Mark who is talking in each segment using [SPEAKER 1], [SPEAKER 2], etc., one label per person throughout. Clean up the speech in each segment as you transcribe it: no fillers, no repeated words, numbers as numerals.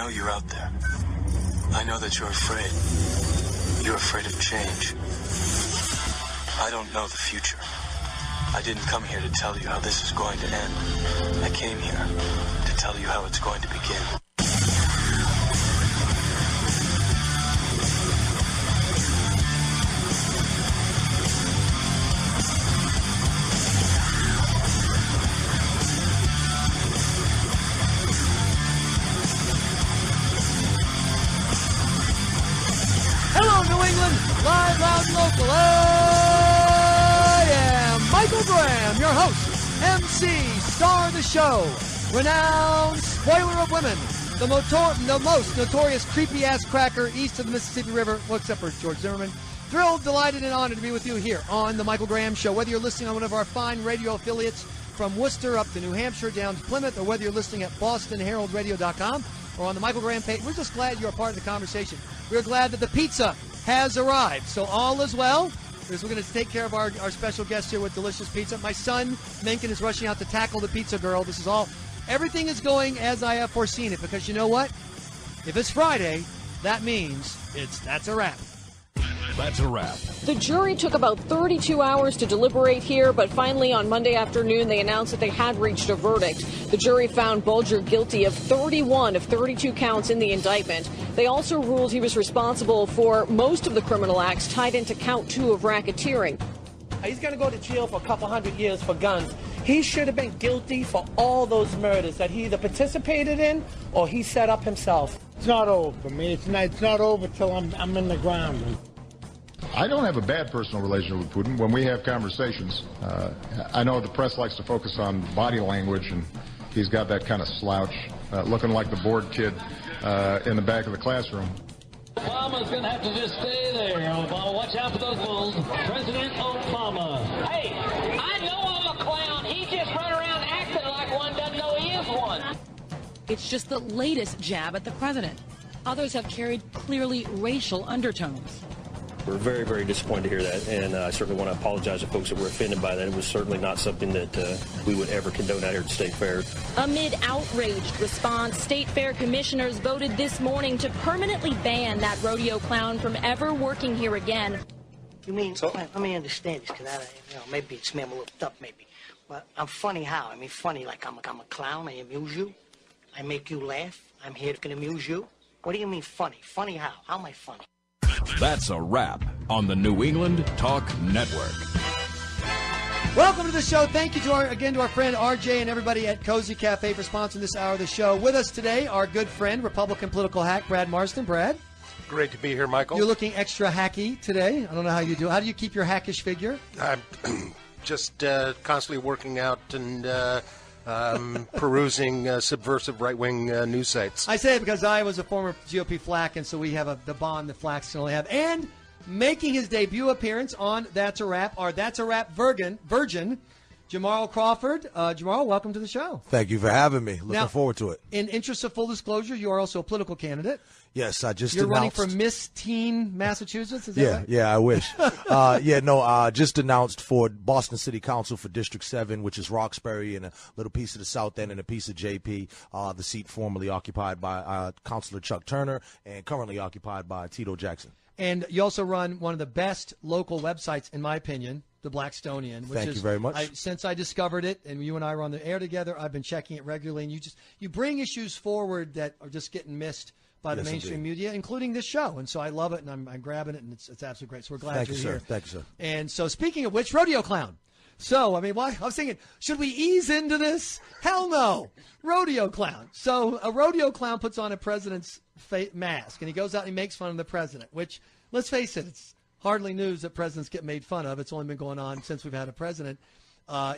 [SPEAKER 1] know you're out there. I know that you're afraid. You're afraid of change. I don't know the future. I didn't come here to tell you how this is going to end. I came here to tell you how it's going to begin.
[SPEAKER 2] Hello, New England, live, loud, and local. I am Michael Graham, your host, MC, star of the show, renowned spoiler of women, the most notorious creepy-ass cracker east of the Mississippi River, well, except for George Zimmerman. Thrilled, delighted, and honored to be with you here on the Michael Graham Show. Whether you're listening on one of our fine radio affiliates from Worcester up to New Hampshire down to Plymouth, or whether you're listening at BostonHeraldRadio.com or on the Michael Graham page, we're just glad you're a part of the conversation. We're glad that the pizza has arrived. So all is well, because we're going to take care of our special guest here with delicious pizza. My son, Mencken, is rushing out to tackle the pizza girl. This is all, everything is going as I have foreseen it, because you know what? If it's Friday, that means that's a wrap.
[SPEAKER 3] That's a wrap.
[SPEAKER 4] The jury took about 32 hours to deliberate here, but finally on Monday afternoon they announced that they had reached a verdict. The jury found Bulger guilty of 31 of 32 counts in the indictment. They also ruled he was responsible for most of the criminal acts tied into count 2 of racketeering.
[SPEAKER 5] He's going to go to jail for a couple hundred years for guns. He should have been guilty for all those murders that he either participated in or he set up himself.
[SPEAKER 6] It's not over for me. It's not over till I'm in the ground.
[SPEAKER 7] I don't have a bad personal relationship with Putin. When we have conversations, I know the press likes to focus on body language, and he's got that kind of slouch, looking like the bored kid in the back of the classroom.
[SPEAKER 8] Obama's going to have to just stay there. Obama, watch out for those bulls. President Obama.
[SPEAKER 9] Hey, I know I'm a clown. He just run around acting like one, doesn't know he is one.
[SPEAKER 10] It's just the latest jab at the president. Others have carried clearly racial undertones.
[SPEAKER 11] We're very, very disappointed to hear that, and I certainly want to apologize to folks that were offended by that. It was certainly not something that we would ever condone out here at State Fair.
[SPEAKER 12] Amid outraged response, State Fair commissioners voted this morning to permanently ban that rodeo clown from ever working here again.
[SPEAKER 13] You mean, let me understand this, because maybe it's me, I'm a little tough, maybe. But I'm funny how? I mean, funny like I'm a clown, I amuse you, I make you laugh, I'm here to amuse you. What do you mean funny? Funny how? How am I funny?
[SPEAKER 3] That's a wrap on the New England Talk Network.
[SPEAKER 2] Welcome to the show. Thank you again to our friend RJ and everybody at Cozy Cafe for sponsoring this hour of the show. With us today, our good friend, Republican political hack, Brad Marsten. Brad?
[SPEAKER 14] Great to be here, Michael.
[SPEAKER 2] You're looking extra hacky today. I don't know how you do. How do you keep your hackish figure?
[SPEAKER 14] I'm just constantly working out and perusing subversive right-wing news sites.
[SPEAKER 2] I say it because I was a former GOP flak, and so we have the bond that flaks can only have. And making his debut appearance on That's a Wrap, our That's a Wrap virgin, Jamarhl Crawford. Jamarhl, welcome to the show.
[SPEAKER 15] Thank you for having me. Looking forward to it.
[SPEAKER 2] In interest of full disclosure, you are also a political candidate.
[SPEAKER 15] Yes, I just
[SPEAKER 2] You're
[SPEAKER 15] announced.
[SPEAKER 2] running for Miss Teen Massachusetts, is that right?
[SPEAKER 15] Yeah, I wish. Just announced for Boston City Council for District 7, which is Roxbury and a little piece of the South End and a piece of JP, the seat formerly occupied by Councilor Chuck Turner and currently occupied by Tito Jackson.
[SPEAKER 2] And you also run one of the best local websites, in my opinion, the Blackstonian. Which
[SPEAKER 15] Thank you very much.
[SPEAKER 2] Since I discovered it, and you and I were on the air together, I've been checking it regularly. And you bring issues forward that are just getting missed by the mainstream media, including this show. And so I love it, and I'm grabbing it, and it's absolutely great. So we're glad you're here.
[SPEAKER 15] Thank you, sir.
[SPEAKER 2] And so speaking of which, rodeo clown. So, I was thinking, should we ease into this? Hell no. Rodeo clown. So a rodeo clown puts on a president's mask, and he goes out and he makes fun of the president, which, let's face it, it's hardly news that presidents get made fun of. It's only been going on since we've had a president.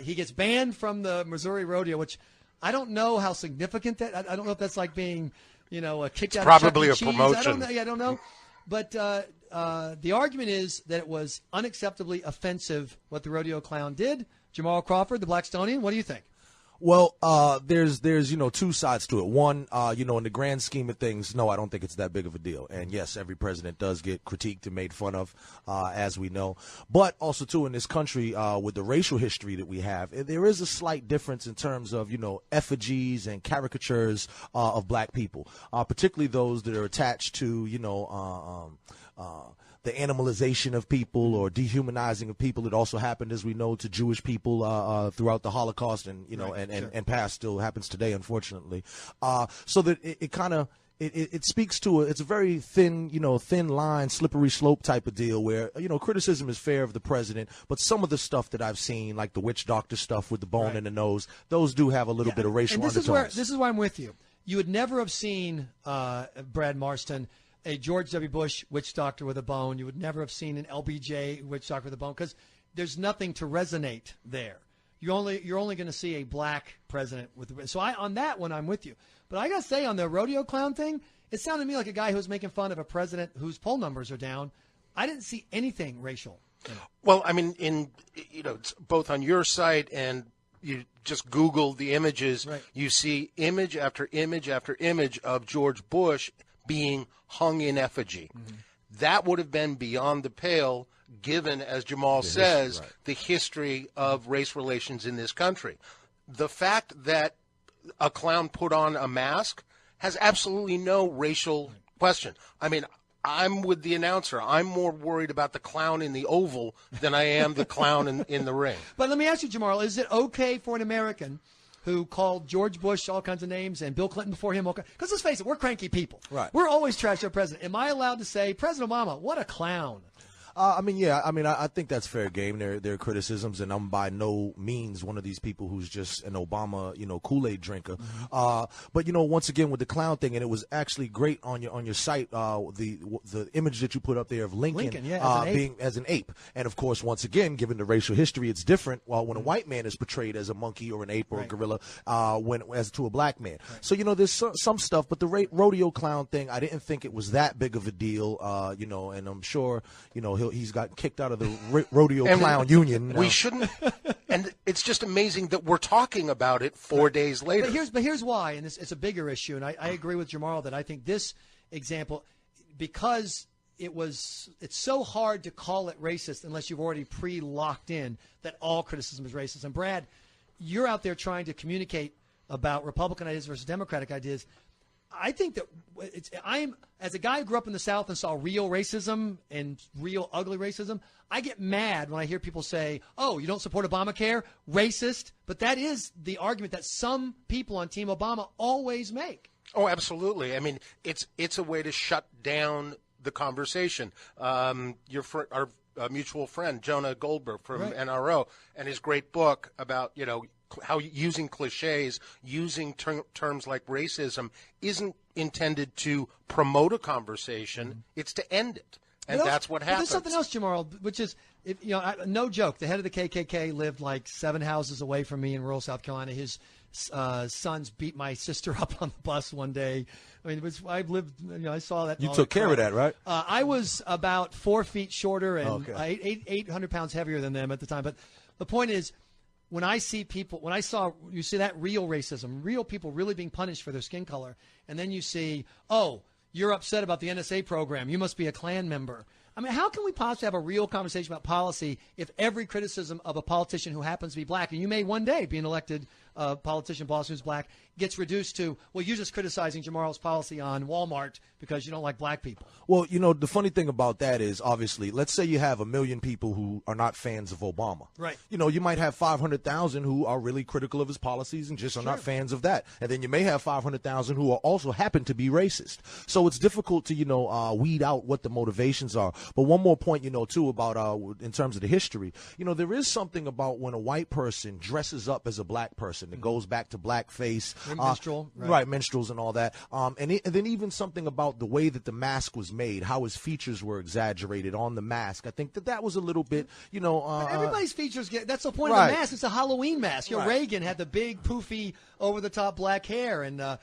[SPEAKER 2] He gets banned from the Missouri rodeo, which I don't know how significant that. I don't know if that's like being, kicked out of Chuck E. Cheese.
[SPEAKER 14] Probably a promotion.
[SPEAKER 2] I don't know. But the argument is that it was unacceptably offensive what the rodeo clown did. Jamarhl Crawford, the Blackstonian, what do you think?
[SPEAKER 15] Well, there's two sides to it. One, in the grand scheme of things, no, I don't think it's that big of a deal. And yes, every president does get critiqued and made fun of, as we know. But also too, in this country, with the racial history that we have, there is a slight difference in terms of effigies and caricatures of black people, particularly those that are attached to the animalization of people or dehumanizing of people. It also happened, as we know, to Jewish people throughout the Holocaust, and and past still happens today, unfortunately. So that it speaks to it's a very thin line, slippery slope type of deal where criticism is fair of the president, but some of the stuff that I've seen, like the witch doctor stuff with the bone in the nose, those do have a little bit of racial undertones.
[SPEAKER 2] This is why I'm with you. You would never have seen Brad Marsten, a George W. Bush witch doctor with a bone. You would never have seen an LBJ witch doctor with a bone because there's nothing to resonate there. You're only going to see a black president with. So on that one, I'm with you. But I got to say, on the rodeo clown thing, it sounded to me like a guy who was making fun of a president whose poll numbers are down. I didn't see anything racial.
[SPEAKER 14] Well, I mean, it's both on your site and you just Google the images. Right. You see image after image after image of George Bush being hung in effigy. Mm-hmm. That would have been beyond the pale, given, as Jamarhl says, the history of race relations in this country. The fact that a clown put on a mask has absolutely no racial question. I mean, I'm with the announcer. I'm more worried about the clown in the Oval than I am the clown in the ring.
[SPEAKER 2] But let me ask you, Jamarhl, is it okay for an American who called George Bush all kinds of names and Bill Clinton before him? Because let's face it, we're cranky people.
[SPEAKER 15] Right.
[SPEAKER 2] We're always trash our president. Am I allowed to say, President Obama, what a clown?
[SPEAKER 15] I think that's fair game. There are criticisms, and I'm by no means one of these people who's just an Obama, Kool-Aid drinker. Mm-hmm. But once again with the clown thing, and it was actually great on your site, the image that you put up there of Lincoln being as an ape, and of course, once again, given the racial history, it's different. Well, when a white man is portrayed as a monkey or an ape or a gorilla, when as to a black man. Right. So there's some stuff, but the rodeo clown thing, I didn't think it was that big of a deal. And I'm sure he's got kicked out of the rodeo clown union.
[SPEAKER 14] We shouldn't, and it's just amazing that we're talking about it 4 days later.
[SPEAKER 2] But here's why, and it's a bigger issue, and I agree with Jamarhl that I think this example, because it's so hard to call it racist unless you've already pre-locked in that all criticism is racist. And Brad, you're out there trying to communicate about Republican ideas versus Democratic ideas. I think that as a guy who grew up in the South and saw real racism and real ugly racism, I get mad when I hear people say, oh, you don't support Obamacare? Racist. But that is the argument that some people on Team Obama always make.
[SPEAKER 14] Oh, absolutely. I mean, it's a way to shut down the conversation. Our mutual friend, Jonah Goldberg from NRO, and his great book about, how using cliches, using terms like racism isn't intended to promote a conversation. Mm-hmm. It's to end it. And that's what happens.
[SPEAKER 2] There's something else, Jamarhl, which is, no joke. The head of the KKK lived like 7 houses away from me in rural South Carolina. His sons beat my sister up on the bus one day. I mean, I saw that.
[SPEAKER 15] You took care of that, right?
[SPEAKER 2] I was about 4 feet shorter and 800 pounds heavier than them at the time. But the point is, when you see that real racism, real people really being punished for their skin color, and then you see, oh, you're upset about the NSA program, you must be a Klan member. I mean, how can we possibly have a real conversation about policy if every criticism of a politician who happens to be black, and you may one day be an elected politician boss who's black, gets reduced to, well, you're just criticizing Jamarhl's policy on Walmart because you don't like black people?
[SPEAKER 15] Well, the funny thing about that is, obviously, let's say you have 1 million people who are not fans of Obama.
[SPEAKER 2] Right.
[SPEAKER 15] You might have 500,000 who are really critical of his policies and just are not fans of that. And then you may have 500,000 who are also happen to be racist. So it's difficult to, weed out what the motivations are. But one more point, too, about in terms of the history, there is something about when a white person dresses up as a black person. It goes back to blackface.
[SPEAKER 2] Minstrel.
[SPEAKER 15] Right, minstrels and all that. And then even something about the way that the mask was made, how his features were exaggerated on the mask. I think that was a little bit,
[SPEAKER 2] But everybody's features that's the point of the mask. It's a Halloween mask. Reagan had the big, poofy, over-the-top black hair, and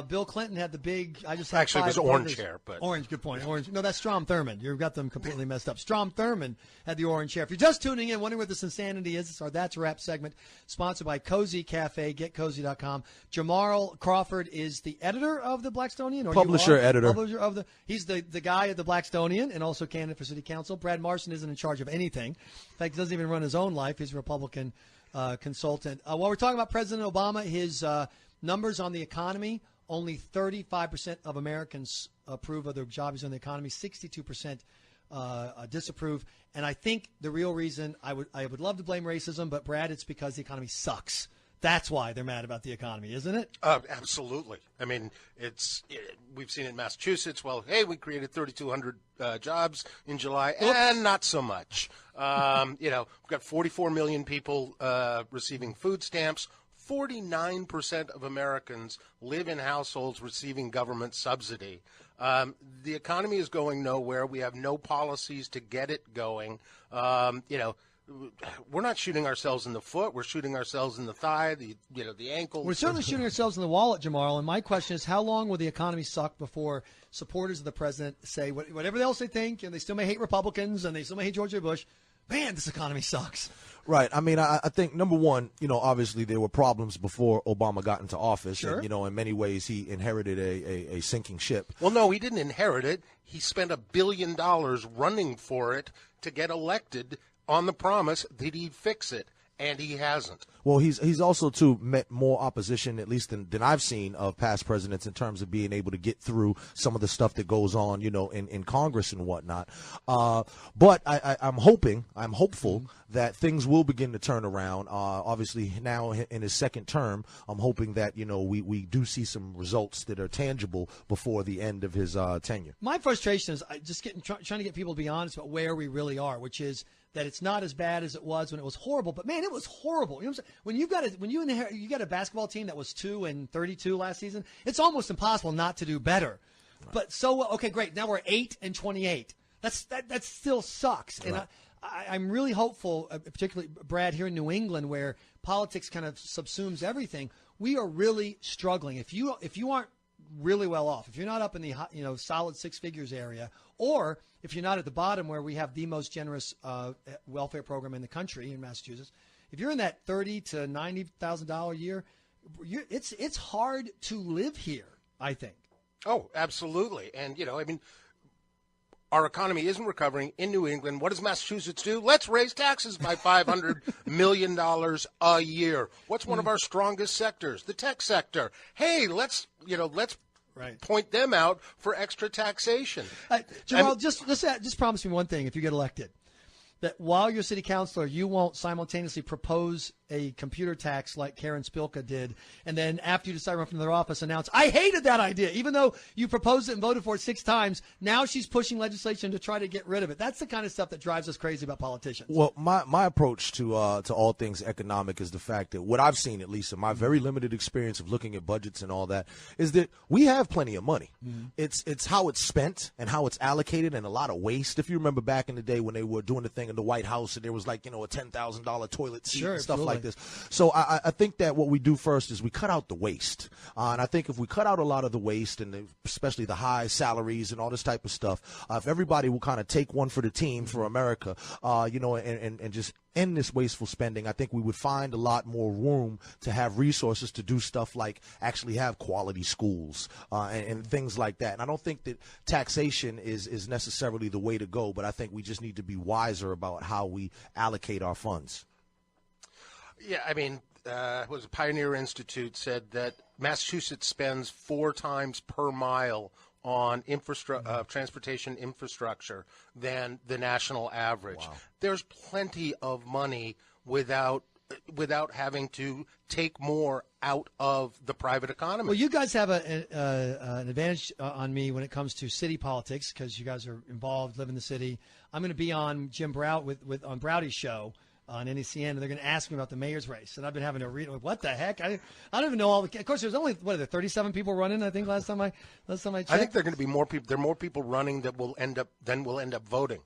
[SPEAKER 2] Bill Clinton had the big.
[SPEAKER 14] Actually, it was orange hair, but
[SPEAKER 2] orange. Good point. Orange. No, that's Strom Thurmond. You've got them completely messed up. Strom Thurmond had the orange hair. If you're just tuning in, wondering what this insanity is, it's our That's a Wrap segment, sponsored by Cozy Cafe. Cafe, getcozy.com. Jamarhl Crawford is the editor of the Blackstonian? Or
[SPEAKER 15] Publisher, editor.
[SPEAKER 2] Publisher of he's the guy at the Blackstonian and also candidate for city council. Brad Marsten isn't in charge of anything. In fact, he doesn't even run his own life. He's a Republican consultant. While we're talking about President Obama, his numbers on the economy, only 35% of Americans approve of the job he's on the economy, 62% disapprove. And I think the real reason, I would love to blame racism, but Brad, it's because the economy sucks. That's why they're mad about the economy, isn't it?
[SPEAKER 14] Absolutely. I mean, we've seen it in Massachusetts. Well, hey, we created 3,200 jobs in July, and not so much. We've got 44 million people receiving food stamps. 49% of Americans live in households receiving government subsidy. The economy is going nowhere. We have no policies to get it going. We're not shooting ourselves in the foot. We're shooting ourselves in the thigh, the ankle.
[SPEAKER 2] We're certainly shooting ourselves in the wallet, Jamarhl. And my question is, how long will the economy suck before supporters of the president say whatever else they think, and they still may hate Republicans and they still may hate George W. Bush? Man, this economy sucks.
[SPEAKER 15] Right. I mean, I think, number one, obviously there were problems before Obama got into office.
[SPEAKER 2] Sure.
[SPEAKER 15] And, in many ways he inherited a sinking ship.
[SPEAKER 14] Well, no, he didn't inherit it. He spent $1 billion running for it to get elected on the promise that he'd fix it. And he hasn't.
[SPEAKER 15] Well, he's also, too, met more opposition, at least than I've seen, of past presidents in terms of being able to get through some of the stuff that goes on, in Congress and whatnot. But I'm hopeful that things will begin to turn around. Obviously, now in his second term, I'm hoping that, we do see some results that are tangible before the end of his tenure.
[SPEAKER 2] My frustration is just trying to get people to be honest about where we really are, which is that it's not as bad as it was when it was horrible. But, man, it was horrible. You know what I'm saying? When you got a basketball team that was 2-32 last season, it's almost impossible not to do better. Right. But okay, great. Now we're 8-28. That still sucks. Right. And I'm really hopeful, particularly, Brad, here in New England, where politics kind of subsumes everything. We are really struggling. If you aren't really well off, if you're not up in the solid six figures area, or if you're not at the bottom where we have the most generous welfare program in the country in Massachusetts, if you're in that $30,000 to $90,000 a year, it's hard to live here, I think.
[SPEAKER 14] Oh, absolutely. And, our economy isn't recovering in New England. What does Massachusetts do? Let's raise taxes by $500 million a year. What's one of our strongest sectors? The tech sector. Hey, let's point them out for extra taxation.
[SPEAKER 2] Jamarhl, just promise me one thing if you get elected, that while you're city councilor, you won't simultaneously propose a computer tax like Karen Spilka did, and then after you decide to run from their office, announce, I hated that idea. Even though you proposed it and voted for it 6 times, now she's pushing legislation to try to get rid of it. That's the kind of stuff that drives us crazy about politicians.
[SPEAKER 15] Well, my approach to all things economic is the fact that what I've seen, at least in my very limited experience of looking at budgets and all that, is that we have plenty of money. Mm-hmm. It's how it's spent and how it's allocated and a lot of waste. If you remember back in the day when they were doing the thing in the White House and there was a $10,000 toilet seat and stuff like this. So I think that what we do first is we cut out the waste. And I think if we cut out a lot of the waste and especially the high salaries and all this type of stuff, if everybody will kind of take one for the team for America, and just end this wasteful spending, I think we would find a lot more room to have resources to do stuff like actually have quality schools and things like that. And I don't think that taxation is necessarily the way to go, but I think we just need to be wiser about how we allocate our funds.
[SPEAKER 14] Yeah, I mean, was a Pioneer Institute said that Massachusetts spends 4 times per mile on transportation infrastructure than the national average. Wow. There's plenty of money without having to take more out of the private economy.
[SPEAKER 2] Well, you guys have an advantage on me when it comes to city politics because you guys are involved, live in the city. I'm going to be on Jim Brown on Browdy's show on NECN, and they're going to ask me about the mayor's race. And I've been having to read, what the heck? I don't even know all the – of course, there's only, 37 people running, I think, last time I checked?
[SPEAKER 14] I think there are going to be more people – there are more people running that will end up voting.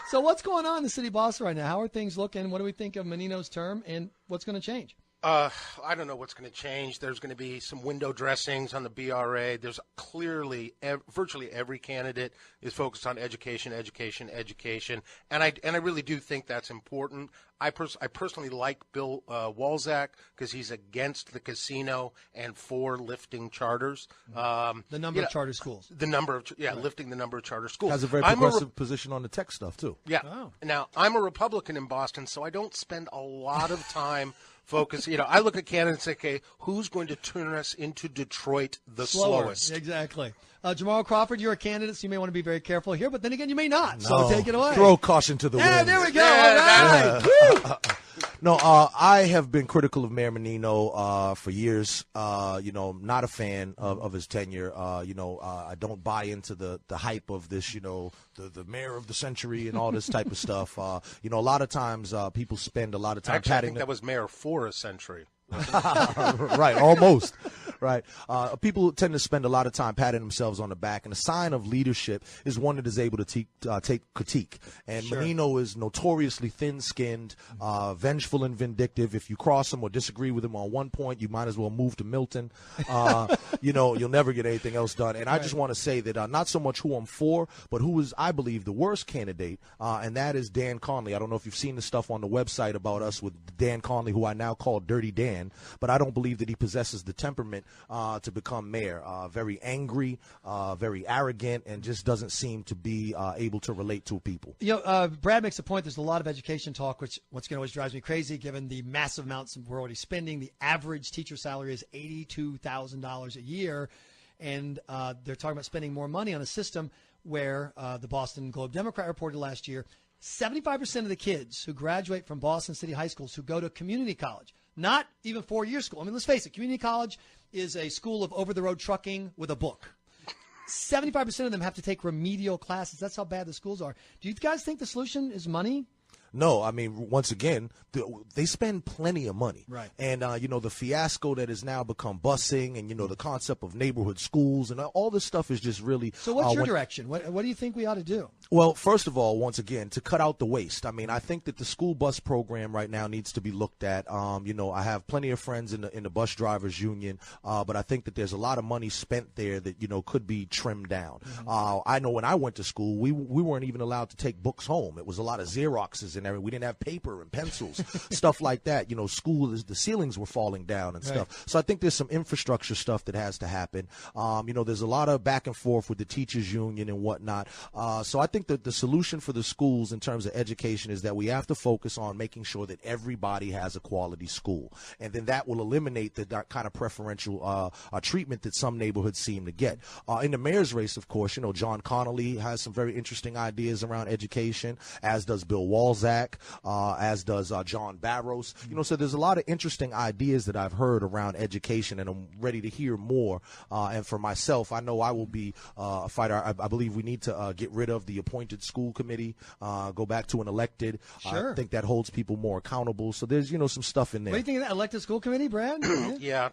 [SPEAKER 2] So what's going on in the city of Boston right now? How are things looking? What do we think of Menino's term, and what's going to change?
[SPEAKER 14] I don't know what's going to change. There's going to be some window dressings on the BRA. There's clearly virtually every candidate is focused on education, and I really do think that's important. I personally like Bill Walczak because he's against the casino and for lifting charters.
[SPEAKER 2] The number of charter schools.
[SPEAKER 14] The number of lifting the number of charter schools.
[SPEAKER 15] Has a very progressive position on the tech stuff too.
[SPEAKER 14] Yeah.
[SPEAKER 2] Oh.
[SPEAKER 14] Now I'm a Republican in Boston, so I don't spend a lot of time. Focus. I look at candidates and say, okay, who's going to turn us into Detroit the slowest?
[SPEAKER 2] Exactly. Jamarhl Crawford, you're a candidate, so you may want to be very careful here, but then again, you may not.
[SPEAKER 15] No.
[SPEAKER 2] So take it away.
[SPEAKER 15] Throw caution to the wind.
[SPEAKER 2] Yeah, there we go. All right.
[SPEAKER 15] No, I have been critical of Mayor Menino for years. Not a fan of his tenure. I don't buy into the hype of this, the mayor of the century and all this type of stuff. A lot of times people spend a lot of time
[SPEAKER 14] Actually,
[SPEAKER 15] patting.
[SPEAKER 14] I think that was mayor for a century.
[SPEAKER 15] Right, almost. Right. People tend to spend a lot of time patting themselves on the back, and a sign of leadership is one that is able to take critique. And
[SPEAKER 2] Sure.
[SPEAKER 15] Menino is notoriously thin-skinned, vengeful and vindictive. If you cross him or disagree with him on one point, you might as well move to Milton. You'll never get anything else done. And I just want to say that not so much who I'm for, but who is, I believe, the worst candidate, and that is Dan Conley. I don't know if you've seen the stuff on the website about us with Dan Conley, who I now call Dirty Dan. But I don't believe that he possesses the temperament to become mayor. Very angry, very arrogant, and just doesn't seem to be able to relate to people.
[SPEAKER 2] Brad makes a point. There's a lot of education talk, which once again always drives me crazy, given the massive amounts we're already spending. The average teacher salary is $82,000 a year, and they're talking about spending more money on a system where the Boston Globe Democrat reported last year 75% of the kids who graduate from Boston City high schools who go to community college, not even four-year school. I mean, let's face it, community college is a school of over-the-road trucking with a book. 75% of them have to take remedial classes. That's how bad the schools are. Do you guys think the solution is money?
[SPEAKER 15] No, I mean, once again, they spend plenty of money.
[SPEAKER 2] Right.
[SPEAKER 15] And, the fiasco that has now become busing and, the concept of neighborhood schools and all this stuff is just really.
[SPEAKER 2] So what's your direction? What do you think we ought to do?
[SPEAKER 15] Well, first of all, once again, to cut out the waste. I mean, I think that the school bus program right now needs to be looked at. I have plenty of friends in the bus drivers union, but I think that there's a lot of money spent there that, could be trimmed down. Mm-hmm. I know when I went to school, we weren't even allowed to take books home. It was a lot of Xeroxes and everything. We didn't have paper and pencils, stuff like that. The ceilings were falling down and stuff. So I think there's some infrastructure stuff that has to happen. There's a lot of back and forth with the teachers union and whatnot. So I think that the solution for the schools in terms of education is that we have to focus on making sure that everybody has a quality school. And then that will eliminate the kind of preferential treatment that some neighborhoods seem to get. In the mayor's race, of course, John Connolly has some very interesting ideas around education, as does Bill Walczak. As does John Barrows. So there's a lot of interesting ideas that I've heard around education, and I'm ready to hear more. And for myself, I know I will be a fighter. I believe we need to get rid of the appointed school committee, go back to an elected.
[SPEAKER 2] Sure.
[SPEAKER 15] I think that holds people more accountable. So there's, some stuff in there.
[SPEAKER 2] What do you think of that elected school committee, Brad?
[SPEAKER 14] Yeah.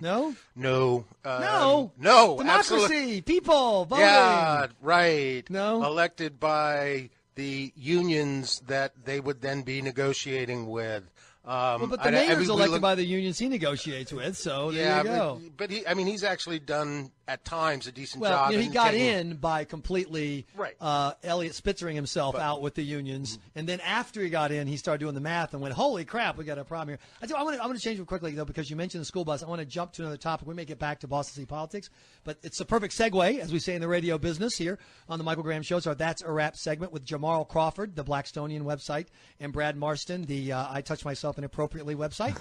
[SPEAKER 2] No?
[SPEAKER 14] No.
[SPEAKER 2] No. Democracy.
[SPEAKER 14] Absolutely.
[SPEAKER 2] People. Voting.
[SPEAKER 14] Yeah, right.
[SPEAKER 2] No.
[SPEAKER 14] Elected by the unions that they would then be negotiating with.
[SPEAKER 2] But the mayor's elected by the unions he negotiates with, so there you go.
[SPEAKER 14] But he's actually done at times a decent job.
[SPEAKER 2] He got in by completely
[SPEAKER 14] right.
[SPEAKER 2] Elliot Spitzering himself out with the unions, and then after he got in, he started doing the math and went, "Holy crap, we got a problem here." I want to change it quickly though, because you mentioned the school bus. I want to jump to another topic. We may get back to Boston City politics, but it's a perfect segue, as we say in the radio business here on the Michael Graham Show. So That's a Wrap segment with Jamarhl Crawford, the Blackstonian website, and Brad Marsten, the I Touch Myself Inappropriately website.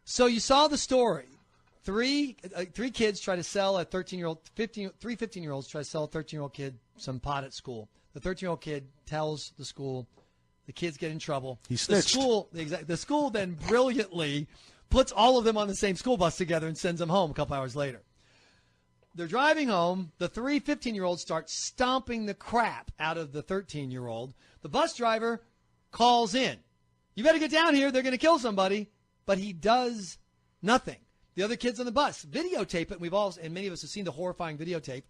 [SPEAKER 2] So you saw the story. Three kids try to sell a 13-year-old, 15-year-olds try to sell a 13-year-old kid some pot at school. The 13-year-old kid tells the school, the kids get in trouble.
[SPEAKER 15] He snitched.
[SPEAKER 2] The school then brilliantly puts all of them on the same school bus together and sends them home a couple hours later. They're driving home. The three 15-year-olds start stomping the crap out of the 13-year-old. The bus driver calls in. You better get down here. They're going to kill somebody. But he does nothing. The other kids on the bus videotape it. And many of us have seen the horrifying videotape.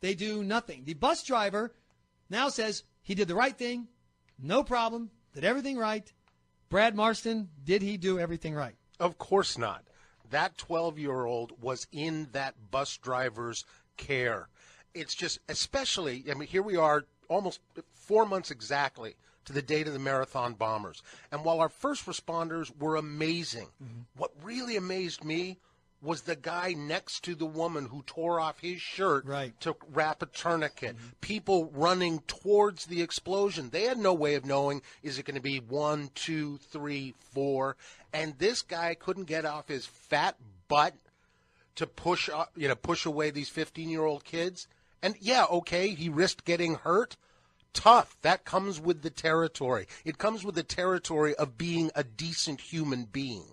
[SPEAKER 2] They do nothing. The bus driver now says he did the right thing, no problem, did everything right, Brad Marsten, did he do everything right?
[SPEAKER 14] Of course not. That 12-year-old was in that bus driver's care. It's just, especially, I mean, here we are almost 4 months exactly to the date of the Marathon bombers. And while our first responders were amazing, what really amazed me was the guy next to the woman who tore off his shirt to wrap a tourniquet. People running towards the explosion. They had no way of knowing, is it going to be 1, 2, 3, 4? And this guy couldn't get off his fat butt to push away these 15-year-old kids. And yeah, okay, he risked getting hurt. Tough. That comes with the territory. It comes with the territory of being a decent human being.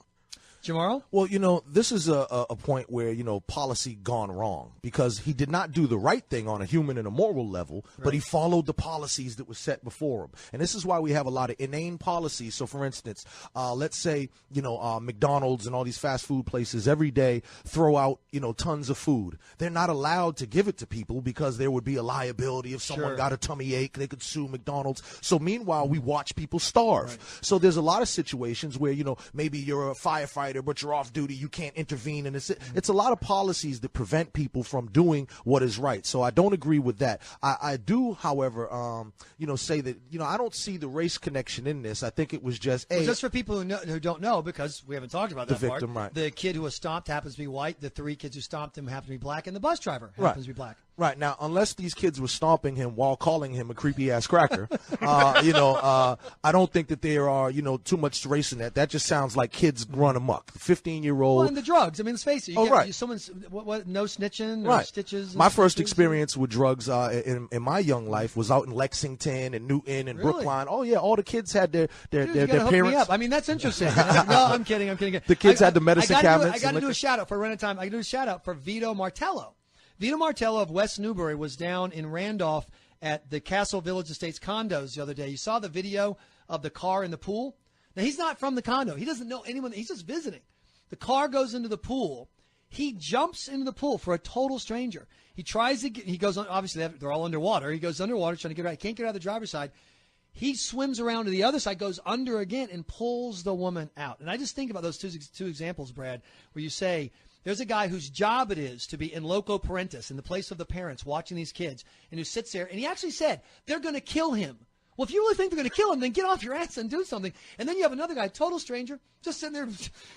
[SPEAKER 2] Jamarhl?
[SPEAKER 15] Well, this is a point where, policy gone wrong because he did not do the right thing on a human and a moral level, but he followed the policies that were set before him. And this is why we have a lot of inane policies. So, for instance, let's say, McDonald's and all these fast food places every day throw out, tons of food. They're not allowed to give it to people because there would be a liability. If someone got a tummy ache, they could sue McDonald's. So, meanwhile, we watch people starve. So there's a lot of situations where, maybe you're a firefighter, but you're off duty, you can't intervene, and it's a lot of policies that prevent people from doing what is right. So I don't agree with that. I do, however, say that I don't see the race connection in this. I think it was just
[SPEAKER 2] just for people who don't know, because we haven't talked about that
[SPEAKER 15] the victim,
[SPEAKER 2] part.
[SPEAKER 15] Right? The
[SPEAKER 2] kid who was stopped happens to be white. The 3 kids who stomped him happen to be black, and the bus driver happens to be black.
[SPEAKER 15] Right. Now, unless these kids were stomping him while calling him a creepy-ass cracker, I don't think that there are, too much race in that. That just sounds like kids run amok. 15-year-old.
[SPEAKER 2] Well, and the drugs. I mean, let's face it. Someone's no snitching or stitches.
[SPEAKER 15] My first experience with drugs in my young life was out in Lexington and Newton and Brookline. Oh, yeah. All the kids had their
[SPEAKER 2] parents.
[SPEAKER 15] Hook me up.
[SPEAKER 2] I mean, that's interesting. No, I'm kidding.
[SPEAKER 15] The kids had the medicine cabinets.
[SPEAKER 2] I got to do a shout-out for run of time. I got to do a shout-out for Vito Martello. Vito Martello of West Newbury was down in Randolph at the Castle Village Estates condos the other day. You saw the video of the car in the pool. Now, he's not from the condo. He doesn't know anyone. He's just visiting. The car goes into the pool. He jumps into the pool for a total stranger. He tries to get – he goes – obviously, they're all underwater. He goes underwater trying to get out. He can't get out of the driver's side. He swims around to the other side, goes under again, and pulls the woman out. And I just think about those two examples, Brad, where you say – there's a guy whose job it is to be in loco parentis, in the place of the parents, watching these kids, and who sits there. And he actually said, they're going to kill him. Well, if you really think they're going to kill him, then get off your ass and do something. And then you have another guy, total stranger, just sitting there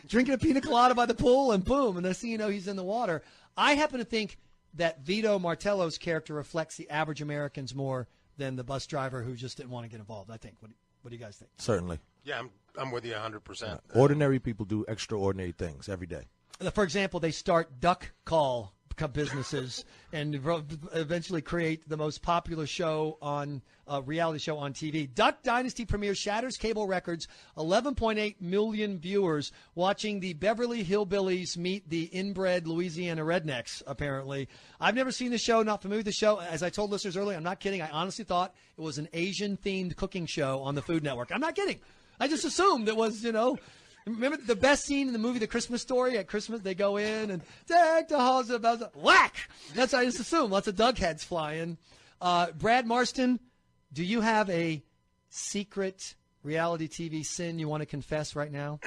[SPEAKER 2] drinking a pina colada by the pool, and boom, and next thing you know, he's in the water. I happen to think that Vito Martello's character reflects the average Americans more than the bus driver who just didn't want to get involved, I think. What do you guys think?
[SPEAKER 15] Certainly.
[SPEAKER 14] Yeah, I'm with you 100%.
[SPEAKER 15] Ordinary people do extraordinary things every day.
[SPEAKER 2] For example, they start duck call businesses and eventually create the most popular show on reality show on TV. Duck Dynasty premiere shatters cable records. 11.8 million viewers watching the Beverly Hillbillies meet the inbred Louisiana rednecks, apparently. I've never seen the show, not familiar with the show. As I told listeners earlier, I'm not kidding. I honestly thought it was an Asian-themed cooking show on the Food Network. I'm not kidding. I just assumed it was, Remember the best scene in the movie The Christmas Story? At Christmas, they go in and take the halls of whack. That's what I just assume. Lots of Doug heads flying. Brad Marsten, do you have a secret reality TV sin you want to confess right now?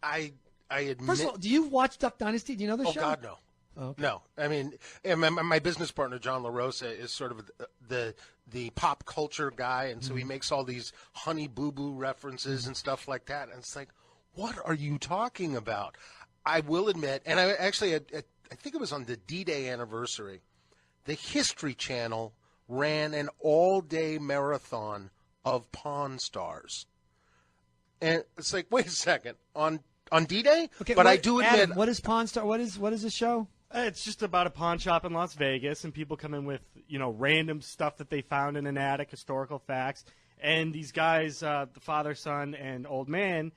[SPEAKER 14] I admit.
[SPEAKER 2] First of all, do you watch Duck Dynasty? Do you know the show?
[SPEAKER 14] Oh, God, no.
[SPEAKER 2] Oh, okay.
[SPEAKER 14] No. I mean, my business partner, John LaRosa, is sort of the pop culture guy, and so he makes all these Honey Boo Boo references and stuff like that. And it's like, what are you talking about? I will admit, and I think it was on the D-Day anniversary, the History Channel ran an all-day marathon of Pawn Stars. And it's like, wait a second, on D-Day?
[SPEAKER 2] Okay,
[SPEAKER 14] but I do admit,
[SPEAKER 2] Adam, what is Pawn Star? What is the show?
[SPEAKER 16] It's just about a pawn shop in Las Vegas, and people come in with random stuff that they found in an attic, historical facts, and these guys, the father, son, and old man,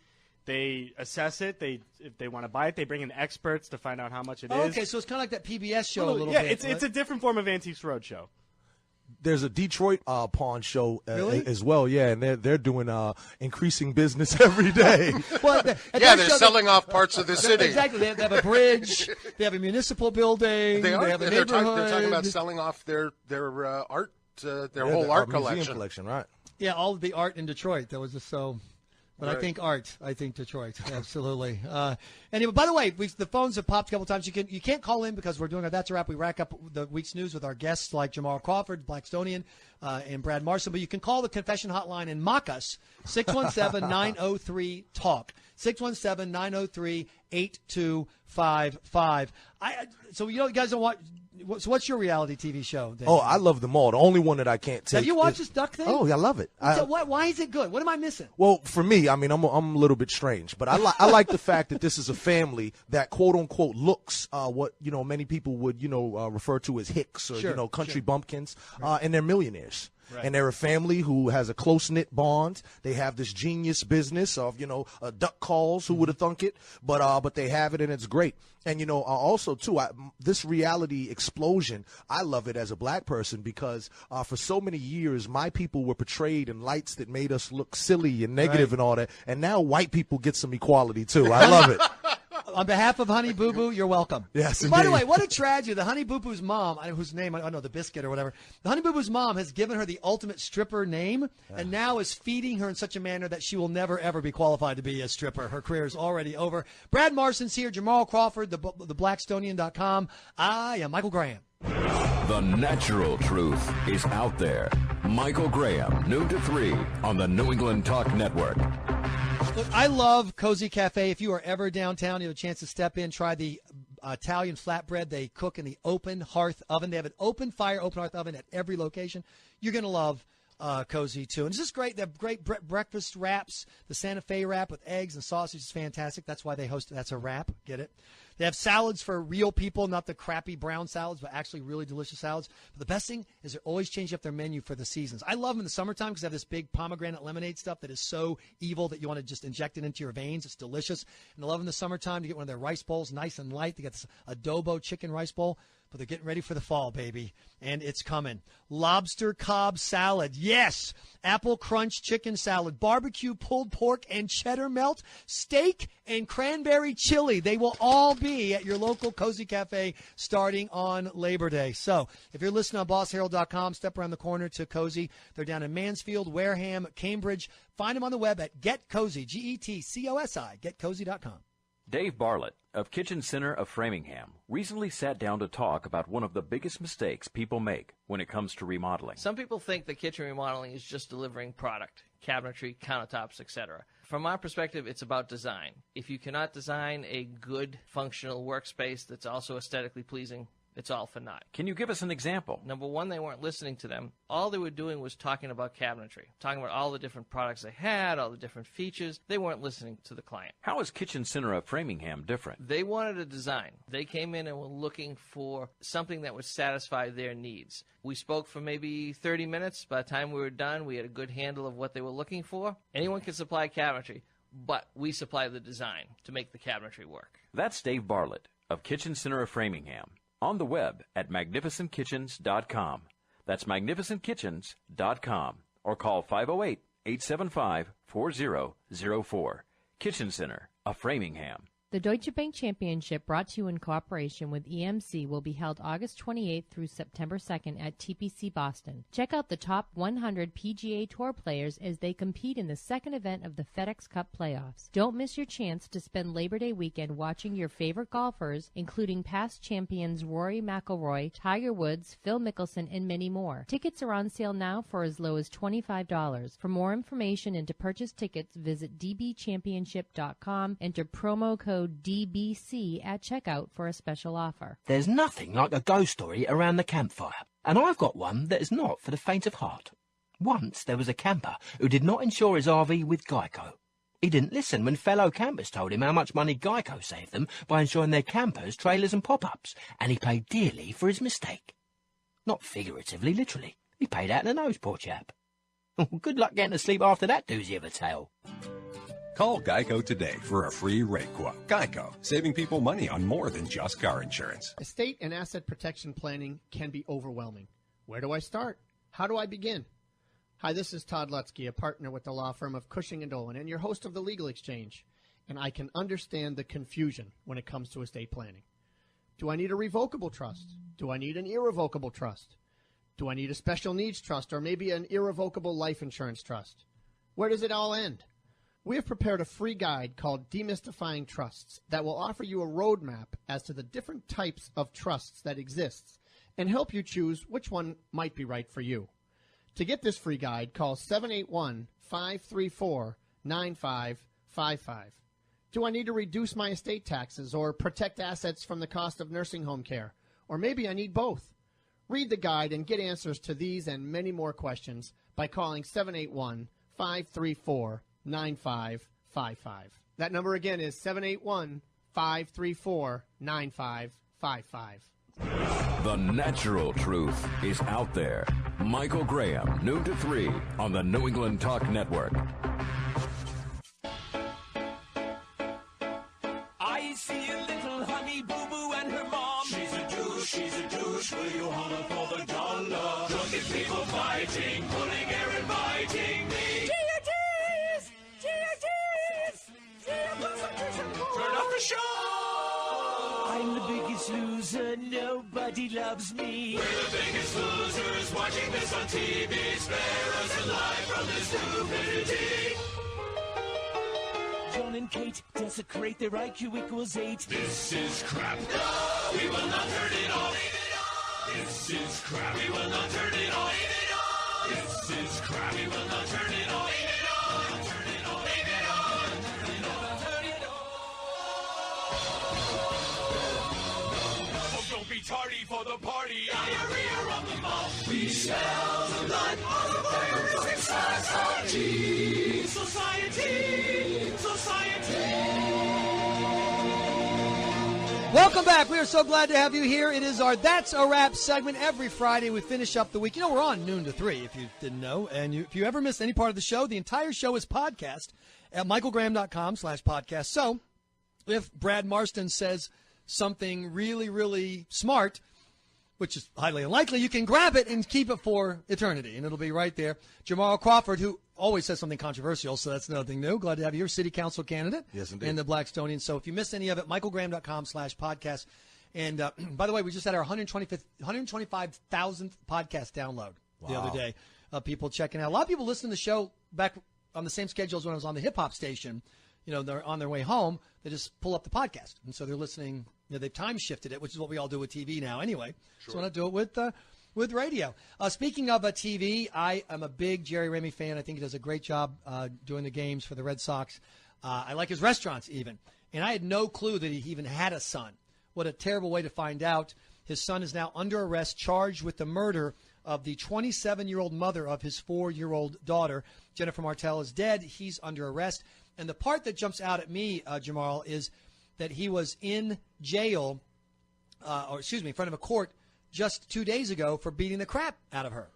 [SPEAKER 16] they assess it. If they want to buy it, they bring in experts to find out how much it is.
[SPEAKER 2] Okay, so it's kind of like that PBS show a little
[SPEAKER 16] bit.
[SPEAKER 2] Yeah,
[SPEAKER 16] it's a different form of Antiques Roadshow.
[SPEAKER 15] There's a Detroit pawn show
[SPEAKER 2] really?
[SPEAKER 15] as well, yeah, and they're doing increasing business every day.
[SPEAKER 2] Well,
[SPEAKER 14] they're selling off parts of the city.
[SPEAKER 2] Exactly, they have a bridge, they have a municipal building, they have a neighborhood.
[SPEAKER 14] They're talking about selling off their art, their whole art collection.
[SPEAKER 15] Museum collection, right?
[SPEAKER 2] Yeah, all of the art in Detroit. That was just so. But I think art. I think Detroit. Absolutely. Anyway, by the way, the phones have popped a couple times. You can't call in because we're doing our That's a Wrap. We rack up the week's news with our guests like Jamarhl Crawford, Blackstonian, and Brad Marsten. But you can call the confession hotline and mock us, 617-903-TALK, 617-903-8255. So you guys don't watch. So what's your reality TV show, Dave?
[SPEAKER 15] Oh, I love them all. The only one that I can't take.
[SPEAKER 2] Have you watched this duck thing?
[SPEAKER 15] Oh, I love it.
[SPEAKER 2] Why is it good? What am I missing?
[SPEAKER 15] Well, for me, I mean, I'm a little bit strange, but I like the fact that this is a family that quote unquote looks what many people would refer to as hicks or country bumpkins, and they're millionaires. Right. And they're a family who has a close-knit bond. They have this genius business of, duck calls. Who would have thunk it? But they have it, and it's great. And, also, too, this reality explosion, I love it as a black person because for so many years, my people were portrayed in lights that made us look silly and negative and all that. And now white people get some equality, too. I love it.
[SPEAKER 2] On behalf of Honey Boo Boo, you're welcome.
[SPEAKER 15] Yes,
[SPEAKER 2] By the way, what a tragedy. The Honey Boo Boo's mom, whose name, I don't know, the Biscuit or whatever. The Honey Boo Boo's mom has given her the ultimate stripper name and now is feeding her in such a manner that she will never, ever be qualified to be a stripper. Her career is already over. Brad Marsten's here, Jamarhl Crawford, the Blackstonian.com. I am Michael Graham.
[SPEAKER 3] The natural truth is out there. Michael Graham, noon to 3 on the New England Talk Network.
[SPEAKER 2] Look, I love Cozy Cafe. If you are ever downtown, you have a chance to step in, try the Italian flatbread they cook in the open hearth oven. They have an open fire, open hearth oven at every location. You're going to love Cozy, too. And it's just great. They have great breakfast wraps. The Santa Fe wrap with eggs and sausage is fantastic. That's why they host it. That's a wrap. Get it? They have salads for real people, not the crappy brown salads, but actually really delicious salads. But the best thing is they're always changing up their menu for the seasons. I love them in the summertime because they have this big pomegranate lemonade stuff that is so evil that you want to just inject it into your veins. It's delicious. And I love in the summertime to get one of their rice bowls, nice and light. They got this adobo chicken rice bowl. But they're getting ready for the fall, baby, and it's coming. Lobster Cobb salad, yes. Apple crunch chicken salad, barbecue pulled pork and cheddar melt, steak and cranberry chili. They will all be at your local Cozy Cafe starting on Labor Day. So if you're listening on BossHerald.com, step around the corner to Cozy. They're down in Mansfield, Wareham, Cambridge. Find them on the web at Get Cozy, GetCozy, getcozy.com.
[SPEAKER 17] Dave Bartlett of Kitchen Center of Framingham recently sat down to talk about one of the biggest mistakes people make when it comes to remodeling.
[SPEAKER 18] Some people think that kitchen remodeling is just delivering product, cabinetry, countertops, etc. From our perspective, it's about design. If you cannot design a good, functional workspace that's also aesthetically pleasing, it's all for naught.
[SPEAKER 17] Can you give us an example?
[SPEAKER 18] Number one, they weren't listening to them. All they were doing was talking about cabinetry, talking about all the different products they had, all the different features. They weren't listening to the client.
[SPEAKER 17] How is Kitchen Center of Framingham different?
[SPEAKER 18] They wanted a design. They came in and were looking for something that would satisfy their needs. We spoke for maybe 30 minutes. By the time we were done, we had a good handle of what they were looking for. Anyone can supply cabinetry, but we supply the design to make the cabinetry work.
[SPEAKER 17] That's Dave Bartlett of Kitchen Center of Framingham. On the web at magnificentkitchens.com. That's magnificentkitchens.com. Or call 508-875-4004. Kitchen Center of Framingham.
[SPEAKER 19] The Deutsche Bank Championship, brought to you in cooperation with EMC, will be held August 28th through September 2nd at TPC Boston. Check out the top 100 PGA Tour players as they compete in the second event of the FedEx Cup playoffs. Don't miss your chance to spend Labor Day weekend watching your favorite golfers, including past champions Rory McIlroy, Tiger Woods, Phil Mickelson, and many more. Tickets are on sale now for as low as $25. For more information and to purchase tickets, visit dbchampionship.com, enter promo code DBC at checkout for a special offer.
[SPEAKER 20] There's nothing like a ghost story around the campfire, and I've got one that is not for the faint of heart. Once there was a camper who did not insure his RV with Geico. He didn't listen when fellow campers told him how much money Geico saved them by insuring their campers, trailers and pop-ups, and he paid dearly for his mistake. Not figuratively, literally. He paid out in the nose, poor chap. Good luck getting to sleep after that doozy of a tale.
[SPEAKER 21] Call Geico today for a free rate quote. Geico, saving people money on more than just car insurance.
[SPEAKER 22] Estate and asset protection planning can be overwhelming. Where do I start? How do I begin? Hi, this is Todd Lutsky, a partner with the law firm of Cushing & Owen, and your host of The Legal Exchange. And I can understand the confusion when it comes to estate planning. Do I need a revocable trust? Do I need an irrevocable trust? Do I need a special needs trust or maybe an irrevocable life insurance trust? Where does it all end? We have prepared a free guide called Demystifying Trusts that will offer you a roadmap as to the different types of trusts that exist and help you choose which one might be right for you. To get this free guide, call 781-534-9555. Do I need to reduce my estate taxes or protect assets from the cost of nursing home care? Or maybe I need both. Read the guide and get answers to these and many more questions by calling 781-534-9555. That number again is 781-534-9555.
[SPEAKER 3] The natural truth is out there. Michael Graham, noon to 3 on the New England Talk Network.
[SPEAKER 1] I see a little honey boo-boo and her mom. She's a douche, will you holler for the dollar? Drunken people fighting, pulling hair and biting me. Turn off the show! I'm the biggest loser, nobody loves me. We're the biggest losers, watching this on TV. Spare us alive from this stupidity. John and Kate desecrate, their IQ equals 8. This is crap. No, we will not turn it off. This is crap. We will not turn it off. This is crap. We will not turn it off. Turn it off. Leave it on. Turn it off. Turn it off. Oh, don't be tardy for the party. Diarrhea of the mouth. We smell the blood of the virus in society.
[SPEAKER 2] Welcome back. We are so glad to have you here. It is our That's a Wrap segment. Every Friday we finish up the week. You know, we're on noon to 3, if you didn't know. And if you ever miss any part of the show, the entire show is podcast at michaelgraham.com/podcast. So if Brad Marsten says something really, really smart, which is highly unlikely, you can grab it and keep it for eternity, and it'll be right there. Jamarhl Crawford, who always says something controversial, so that's nothing new. Glad to have you here, city council candidate.
[SPEAKER 15] Yes, indeed.
[SPEAKER 2] And the Blackstonian. So if you missed any of it, michaelgraham.com/podcast. And by the way, we just had our 125,000th podcast download the other day. People checking out. A lot of people listen to the show back on the same schedule as when I was on the hip-hop station. You know, they're on their way home. They just pull up the podcast. And so they're listening. You know, they've time-shifted it, which is what we all do with TV now anyway. Sure. So why not do it with radio? Speaking of TV, I am a big Jerry Remy fan. I think he does a great job doing the games for the Red Sox. I like his restaurants even. And I had no clue that he even had a son. What a terrible way to find out. His son is now under arrest, charged with the murder of the 27-year-old mother of his 4-year-old daughter. Jennifer Martell is dead. He's under arrest. And the part that jumps out at me, Jamarhl, is that he was in jail, in front of a court just 2 days ago for beating the crap out of her.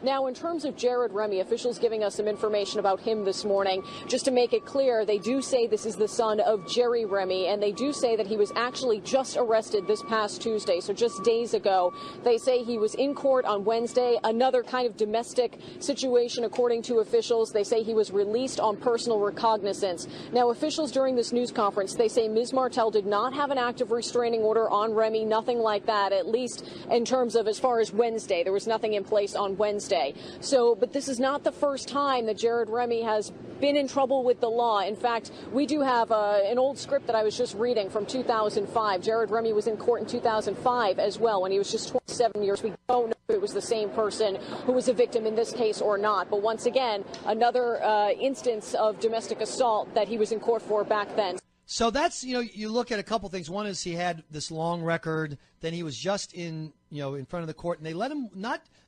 [SPEAKER 4] Now, in terms of Jerry Remy, officials giving us some information about him this morning. Just to make it clear, they do say this is the son of Jerry Remy, and they do say that he was actually just arrested this past Tuesday, so just days ago. They say he was in court on Wednesday, another kind of domestic situation, according to officials. They say he was released on personal recognizance. Now, officials during this news conference, they say Ms. Martell did not have an active restraining order on Remy, nothing like that, at least in terms of as far as Wednesday. There was nothing in place on Wednesday. So, but this is not the first time that Jared Remy has been in trouble with the law. In fact, we do have an old script that I was just reading from 2005. Jared Remy was in court in 2005 as well, when he was just 27 years. We don't know if it was the same person who was a victim in this case or not. But once again, another instance of domestic assault that he was in court for back then.
[SPEAKER 2] So that's, you look at a couple things. One is he had this long record. Then he was just in front of the court, and they let him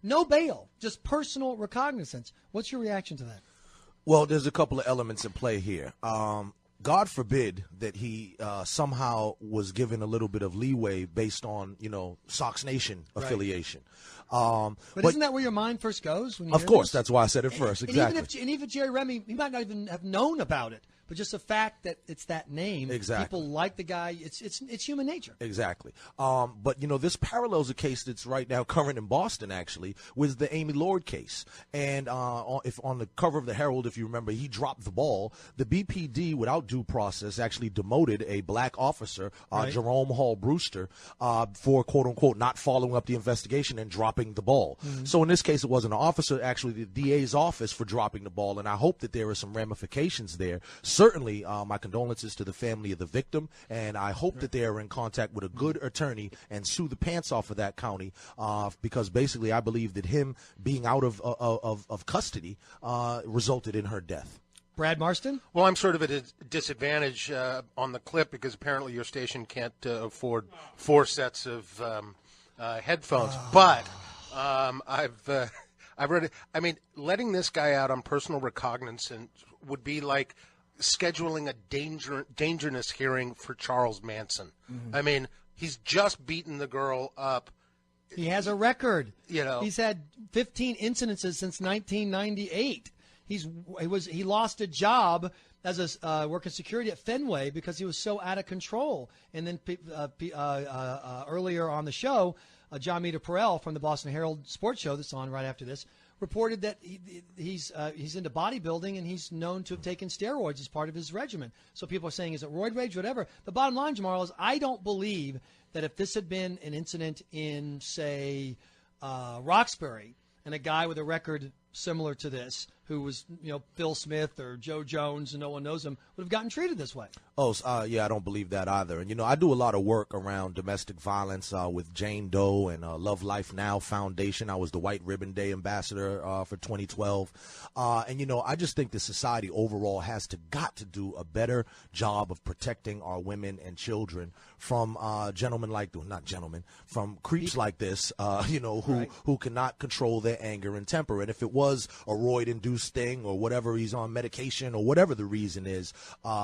[SPEAKER 2] no bail, just personal recognizance. What's your reaction to that?
[SPEAKER 15] Well, there's a couple of elements in play here. God forbid that he somehow was given a little bit of leeway based on, Sox Nation affiliation.
[SPEAKER 2] But isn't that where your mind first goes? When you
[SPEAKER 15] of course, that's why I said it first. Exactly.
[SPEAKER 2] And even if Jerry Remy, he might not even have known about it. but just the fact that it's that name.
[SPEAKER 15] Exactly.
[SPEAKER 2] People like the guy. It's human nature.
[SPEAKER 15] Exactly. But, this parallels a case that's right now current in Boston, actually, with the Amy Lord case. And if on the cover of the Herald, if you remember, he dropped the ball. The BPD, without due process, actually demoted a black officer, Jerome Hall Brewster, for, quote-unquote, not following up the investigation and dropping the ball. Mm-hmm. So in this case, it wasn't an officer, actually the DA's office for dropping the ball, and I hope that there are some ramifications there. Certainly, my condolences to the family of the victim, and I hope that they are in contact with a good attorney and sue the pants off of that county, because basically I believe that him being out of custody resulted in her death.
[SPEAKER 2] Brad Marsten?
[SPEAKER 14] Well, I'm sort of at a disadvantage on the clip because apparently your station can't afford 4 sets of headphones. But I've read it. I mean, letting this guy out on personal recognizance would be like scheduling a dangerous hearing for Charles Manson. Mm-hmm. I mean, he's just beaten the girl up.
[SPEAKER 2] He has a record. He's had 15 incidences since 1998. He lost a job as a working security at Fenway because he was so out of control. And then earlier on the show, John Meter Perel from the Boston Herald Sports Show that's on right after this reported that he's into bodybuilding and he's known to have taken steroids as part of his regimen. So people are saying, is it roid rage, whatever. The bottom line, Jamarhl, is I don't believe that if this had been an incident in, say, Roxbury, and a guy with a record similar to this, who was, Phil Smith or Joe Jones, and no one knows him, would have gotten treated this way.
[SPEAKER 15] Yeah, I don't believe that either. And, I do a lot of work around domestic violence with Jane Doe and Love Life Now Foundation. I was the White Ribbon Day ambassador for 2012. And, I just think the society overall has got to do a better job of protecting our women and children from from creeps like this, who cannot control their anger and temper. And if it was a roid-induced thing or whatever, he's on medication or whatever the reason is,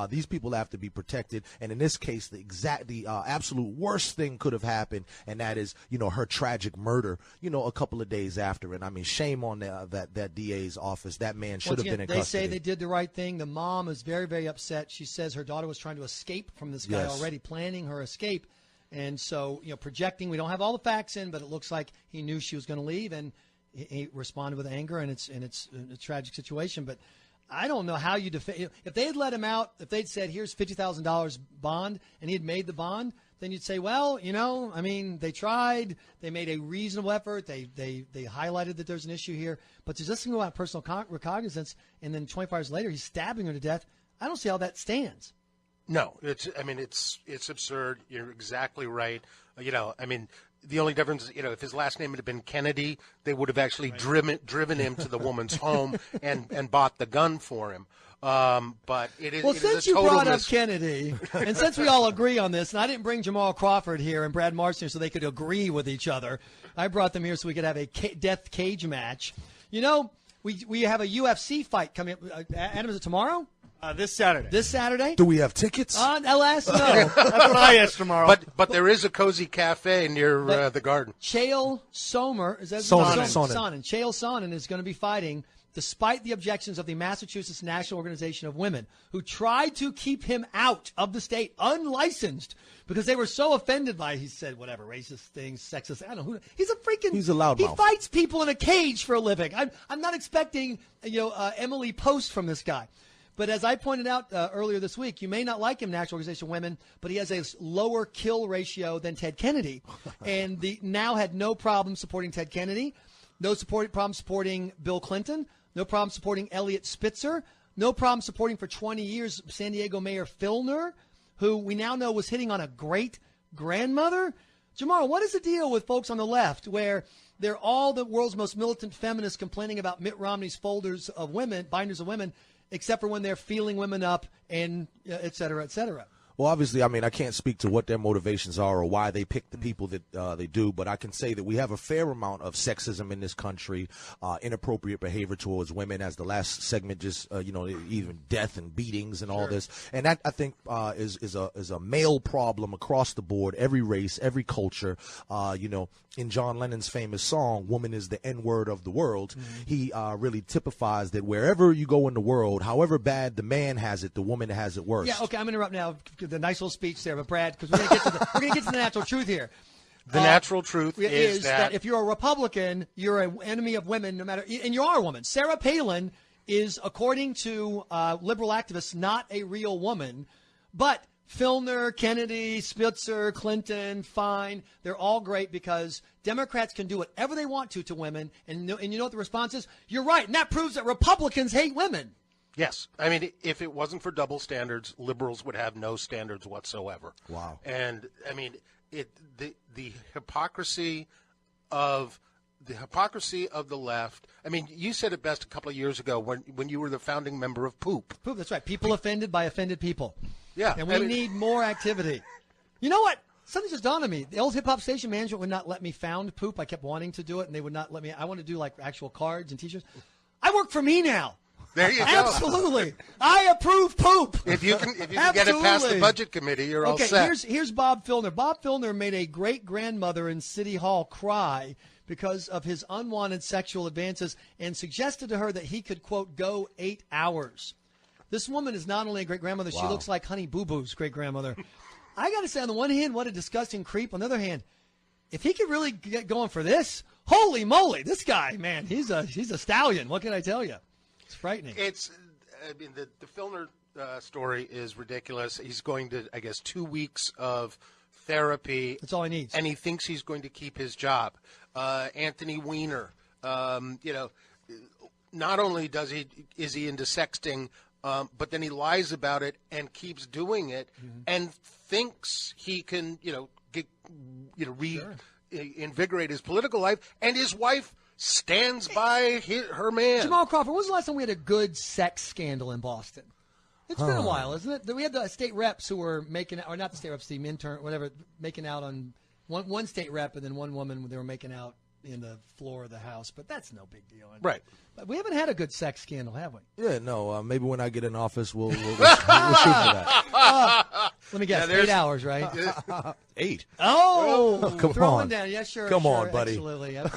[SPEAKER 15] these people have to be protected. And in this case, the absolute worst thing could have happened, and that is, her tragic murder, a couple of days after. And I mean, shame on that DA's office. That man should have been in custody.
[SPEAKER 2] They say they did the right thing. The mom is very, very upset. She says her daughter was trying to escape from this guy already, planning her escape. And so, projecting, we don't have all the facts in, but it looks like he knew she was going to leave, and he responded with anger, and it's a tragic situation. But I don't know how you defend. If they had let him out, if they'd said, here's $50,000 bond, and he had made the bond, then you'd say, well, they tried. They made a reasonable effort. They highlighted that there's an issue here. But to just go out personal recognizance, and then 25 years later, he's stabbing her to death, I don't see how that stands.
[SPEAKER 14] No, it's absurd. You're exactly right. The only difference is, if his last name had been Kennedy, they would have actually driven him to the woman's home and bought the gun for him. But it is.
[SPEAKER 2] Well,
[SPEAKER 14] it
[SPEAKER 2] since
[SPEAKER 14] is a
[SPEAKER 2] you
[SPEAKER 14] total
[SPEAKER 2] brought up Kennedy, and since we all agree on this, and I didn't bring Jamarhl Crawford here and Brad Marsten so they could agree with each other, I brought them here so we could have a death cage match. We have a UFC fight coming up. Adam, is it tomorrow?
[SPEAKER 16] This Saturday.
[SPEAKER 2] This Saturday?
[SPEAKER 15] Do we have tickets?
[SPEAKER 2] Alas, no.
[SPEAKER 16] That's what I asked tomorrow.
[SPEAKER 14] But there is a cozy cafe near the Garden.
[SPEAKER 2] Chael Sonnen. Is that
[SPEAKER 15] Sonnen.
[SPEAKER 2] Chael Sonnen is going to be fighting despite the objections of the Massachusetts National Organization of Women, who tried to keep him out of the state unlicensed because they were so offended by, he said, whatever, racist things, sexist. I don't know. He's a loudmouth. He fights people in a cage for a living. I'm not expecting, Emily Post from this guy. But as I pointed out earlier this week, you may not like him, National Organization of Women, but he has a lower kill ratio than Ted Kennedy. And now had no problem supporting Ted Kennedy, no problem supporting Bill Clinton, no problem supporting Elliot Spitzer, no problem supporting for 20 years San Diego Mayor Filner, who we now know was hitting on a great-grandmother. Jamarhl, what is the deal with folks on the left where they're all the world's most militant feminists complaining about Mitt Romney's binders of women, except for when they're feeling women up and et cetera, et cetera?
[SPEAKER 15] Well, obviously, I mean, I can't speak to what their motivations are or why they pick the people that they do, but I can say that we have a fair amount of sexism in this country, inappropriate behavior towards women, as the last segment just, even death and beatings and all this. And that, I think, is a male problem across the board, every race, every culture. In John Lennon's famous song, "Woman is the N-word of the world," he really typifies that wherever you go in the world, however bad the man has it, the woman has it worse.
[SPEAKER 2] Yeah, okay, I'm going to interrupt now. The nice little speech there, but Brad, because we're going to get to the natural truth here.
[SPEAKER 14] The natural truth is
[SPEAKER 2] that if you're a Republican, you're an enemy of women, no matter, and you are a woman. Sarah Palin is, according to liberal activists, not a real woman, but Filner, Kennedy, Spitzer, Clinton, Fine, they're all great because Democrats can do whatever they want to women, and you know what the response is? You're right, and that proves that Republicans hate women.
[SPEAKER 14] Yes. I mean, if it wasn't for double standards, liberals would have no standards whatsoever.
[SPEAKER 15] Wow.
[SPEAKER 14] And, I mean, the hypocrisy of the left. I mean, you said it best a couple of years ago when you were the founding member of Poop.
[SPEAKER 2] Poop, that's right. People offended by offended people.
[SPEAKER 14] Yeah.
[SPEAKER 2] And we need more activity. You know what? Something just dawned on me. The old hip-hop station management would not let me found Poop. I kept wanting to do it, and they would not let me. I want to do, like, actual cards and T-shirts. I work for me now.
[SPEAKER 14] There you go.
[SPEAKER 2] Absolutely. I approve Poop.
[SPEAKER 14] If you can get it past the budget committee, you're all set.
[SPEAKER 2] Okay, here's Bob Filner. Bob Filner made a great-grandmother in City Hall cry because of his unwanted sexual advances and suggested to her that he could, quote, go 8 hours. This woman is not only a great-grandmother, she looks like Honey Boo Boo's great-grandmother. I got to say, on the one hand, what a disgusting creep. On the other hand, if he could really get going for this, holy moly, this guy, man, he's a stallion. What can I tell you? It's frightening.
[SPEAKER 14] I mean, the Filner story is ridiculous. He's going to, I guess, 2 weeks of therapy.
[SPEAKER 2] That's all he needs.
[SPEAKER 14] And he thinks he's going to keep his job. Anthony Weiner, not only is he into sexting, but then he lies about it and keeps doing it and thinks he can, reinvigorate his political life. And his wife stands by her man.
[SPEAKER 2] Jamarhl Crawford, when was the last time we had a good sex scandal in Boston? It's been a while, isn't it? We had the state reps who were making, or not the state reps, the intern, whatever, making out on one state rep and then one woman, they were making out in the floor of the House, but that's no big deal.
[SPEAKER 14] Right.
[SPEAKER 2] But we haven't had a good sex scandal, have we?
[SPEAKER 15] Yeah, no. Maybe when I get in office, we'll shoot for that.
[SPEAKER 2] Let me guess, 8 hours, right?
[SPEAKER 15] 8.
[SPEAKER 2] Oh,
[SPEAKER 15] come
[SPEAKER 2] throwing
[SPEAKER 15] on.
[SPEAKER 2] down. Yeah, sure.
[SPEAKER 15] Come
[SPEAKER 2] sure,
[SPEAKER 15] on, buddy.
[SPEAKER 2] Absolutely. Yeah.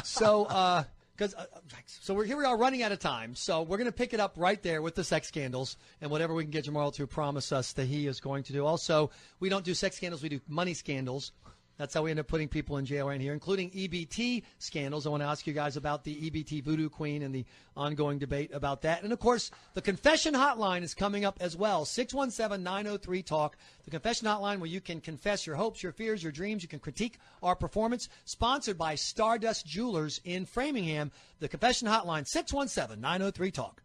[SPEAKER 2] So, here we are running out of time. So we're going to pick it up right there with the sex scandals and whatever we can get Jamarhl to promise us that he is going to do. Also, we don't do sex scandals. We do money scandals. That's how we end up putting people in jail around here, including EBT scandals. I want to ask you guys about the EBT voodoo queen and the ongoing debate about that. And, of course, the confession hotline is coming up as well, 617-903-TALK. The confession hotline where you can confess your hopes, your fears, your dreams. You can critique our performance. Sponsored by Stardust Jewelers in Framingham. The confession hotline, 617-903-TALK.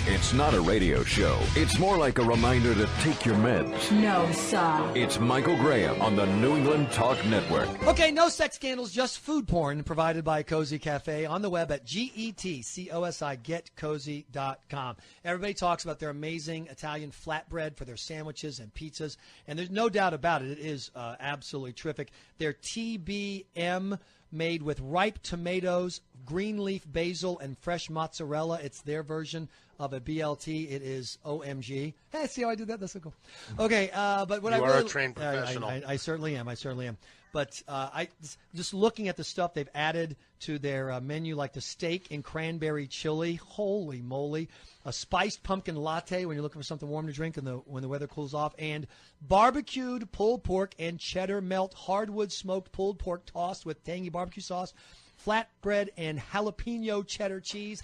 [SPEAKER 3] It's not a radio show. It's more like a reminder to take your meds.
[SPEAKER 12] No, sir.
[SPEAKER 3] It's Michael Graham on the New England Talk Network.
[SPEAKER 2] Okay, no sex scandals, just food porn provided by Cozy Cafe on the web at getcozy.com. Everybody talks about their amazing Italian flatbread for their sandwiches and pizzas, and there's no doubt about it. It is absolutely terrific. Their TBM made with ripe tomatoes, green leaf basil, and fresh mozzarella. It's their version of a BLT. It is OMG. Hey, see how I did that? That's so cool. Okay, but what
[SPEAKER 14] you
[SPEAKER 2] I
[SPEAKER 14] are
[SPEAKER 2] really,
[SPEAKER 14] a trained professional.
[SPEAKER 2] I certainly am. I certainly am. But I just looking at the stuff they've added to their menu, like the steak and cranberry chili. Holy moly! A spiced pumpkin latte when you're looking for something warm to drink when the weather cools off, and barbecued pulled pork and cheddar melt hardwood smoked pulled pork tossed with tangy barbecue sauce, flatbread and jalapeno cheddar cheese.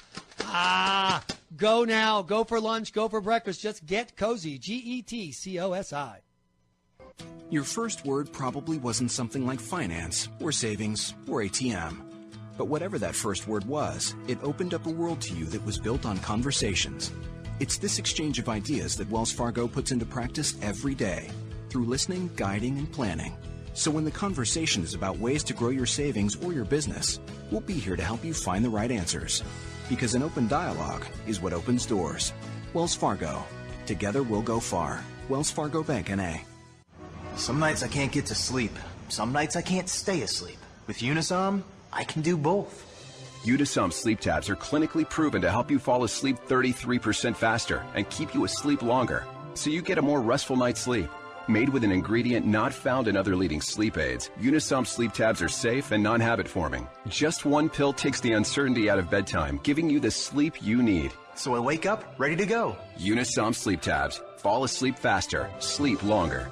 [SPEAKER 2] Go now. Go for lunch. Go for breakfast. Just get cozy. GETCOSI.
[SPEAKER 5] Your first word probably wasn't something like finance or savings or ATM. But whatever that first word was, it opened up a world to you that was built on conversations. It's this exchange of ideas that Wells Fargo puts into practice every day through listening, guiding, and planning. So when the conversation is about ways to grow your savings or your business, we'll be here to help you find the right answers. Because an open dialogue is what opens doors. Wells Fargo. Together we'll go far.
[SPEAKER 6] Wells Fargo Bank, N.A.
[SPEAKER 7] Some nights I can't get to sleep. Some nights I can't stay asleep. With Unisom, I can do both.
[SPEAKER 23] Unisom sleep tabs are clinically proven to help you fall asleep 33% faster and keep you asleep longer, so you get a more restful night's sleep. Made with an ingredient not found in other leading sleep aids, Unisom sleep tabs are safe and non-habit forming. Just one pill takes the uncertainty out of bedtime, giving you the sleep you need.
[SPEAKER 7] So I wake up ready to go.
[SPEAKER 23] Unisom sleep tabs. Fall asleep faster. Sleep longer.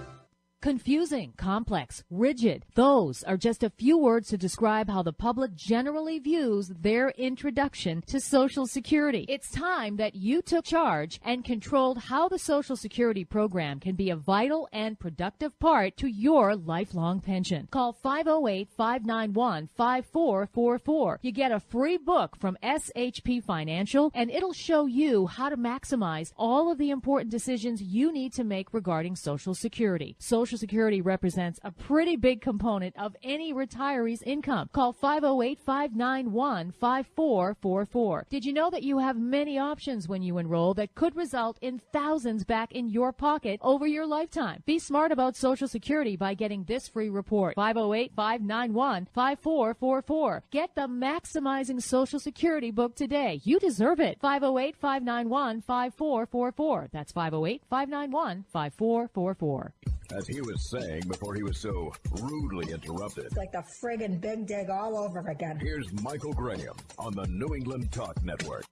[SPEAKER 10] Confusing, complex, rigid. Those are just a few words to describe how the public generally views their introduction to Social Security. It's time that you took charge and controlled how the Social Security program can be a vital and productive part to your lifelong pension. Call 508-591-5444. You get a free book from SHP Financial, and it'll show you how to maximize all of the important decisions you need to make regarding Social Security. Social Security represents a pretty big component of any retiree's income. Call 508-591-5444. Did you know that you have many options when you enroll that could result in thousands back in your pocket over your lifetime? Be smart about Social Security by getting this free report. 508-591-5444. Get the Maximizing Social Security book today. You deserve it. 508-591-5444. That's 508-591-5444.
[SPEAKER 3] As he was saying before he was so rudely interrupted.
[SPEAKER 24] It's like the friggin' Big Dig all over again.
[SPEAKER 3] Here's Michael Graham on the New England Talk Network.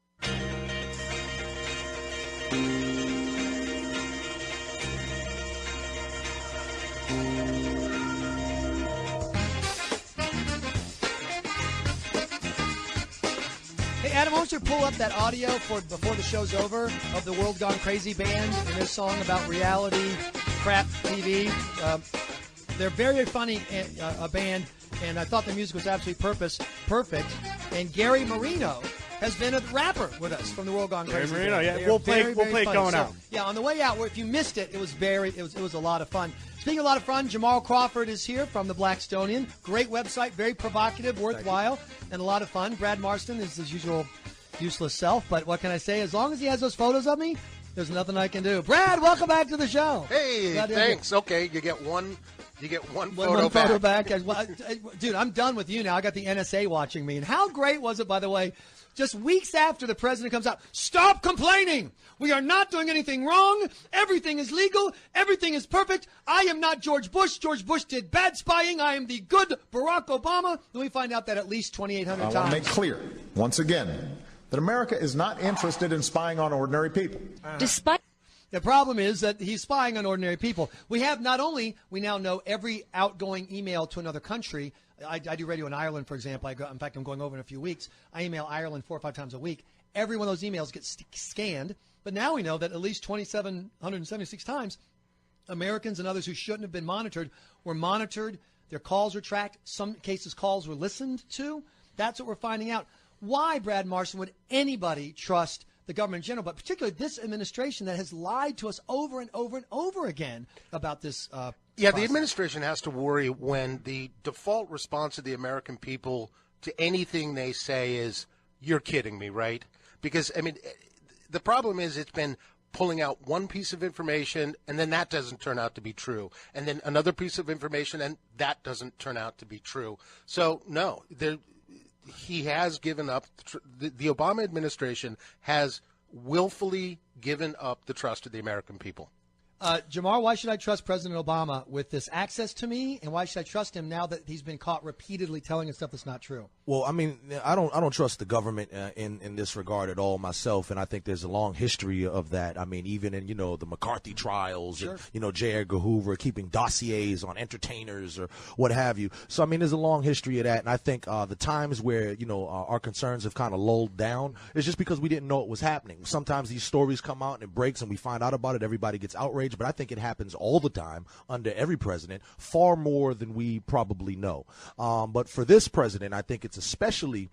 [SPEAKER 2] Hey, Adam, I want you to pull up that audio for before the show's over of the World Gone Crazy band and their song about reality crap TV. They're very funny, a band, and I thought the music was absolutely perfect. And Gary Marino has been a rapper with us from the World Gone Crazy.
[SPEAKER 16] Marino,
[SPEAKER 2] band.
[SPEAKER 16] yeah, we'll play it going out.
[SPEAKER 2] Yeah, on the way out, if you missed it, it was a lot of fun. Speaking of a lot of fun, Jamarhl Crawford is here from the Blackstonian. Great website, very provocative, worthwhile, and a lot of fun. Brad Marsten is his usual useless self, but what can I say? As long as he has those photos of me, there's nothing I can do. Brad, welcome back to the show.
[SPEAKER 14] Hey, thanks. Okay, you get one photo
[SPEAKER 2] back. Dude, I'm done with you now. I got the NSA watching me. And how great was it, by the way, just weeks after the president comes out, stop complaining. We are not doing anything wrong. Everything is legal. Everything is perfect. I am not George Bush. George Bush did bad spying. I am the good Barack Obama. Then we find out that at least 2,800 times.
[SPEAKER 25] I want to make clear, once again, that America is not interested in spying on ordinary people.
[SPEAKER 10] Despite
[SPEAKER 2] the problem is that he's spying on ordinary people. We now know every outgoing email to another country. I do radio in Ireland, for example. In fact, I'm going over in a few weeks. I email Ireland 4 or 5 times a week. Every one of those emails gets scanned. But now we know that at least 2,776 times, Americans and others who shouldn't have been monitored were monitored. Their calls were tracked. Some cases, calls were listened to. That's what we're finding out. Why, Brad Marsten, would anybody trust the government in general, but particularly this administration that has lied to us over and over and over again about this process?
[SPEAKER 14] The administration has to worry when the default response of the American people to anything they say is, you're kidding me, right? Because, I mean, the problem is it's been pulling out one piece of information, and then that doesn't turn out to be true. And then another piece of information, and that doesn't turn out to be true. So, no, he has given up. The Obama administration has willfully given up the trust of the American people.
[SPEAKER 2] Jamar, why should I trust President Obama with this access to me, and why should I trust him now that he's been caught repeatedly telling us stuff that's not true?
[SPEAKER 15] Well, I mean, I don't trust the government in this regard at all myself, and I think there's a long history of that. I mean, even in the McCarthy trials, sure. And J. Edgar Hoover keeping dossiers on entertainers or what have you. So I mean, there's a long history of that, and I think the times where our concerns have kind of lulled down is just because we didn't know it was happening. Sometimes these stories come out and it breaks, and we find out about it. Everybody gets outraged. But I think it happens all the time under every president, far more than we probably know. But for this president, I think it's especially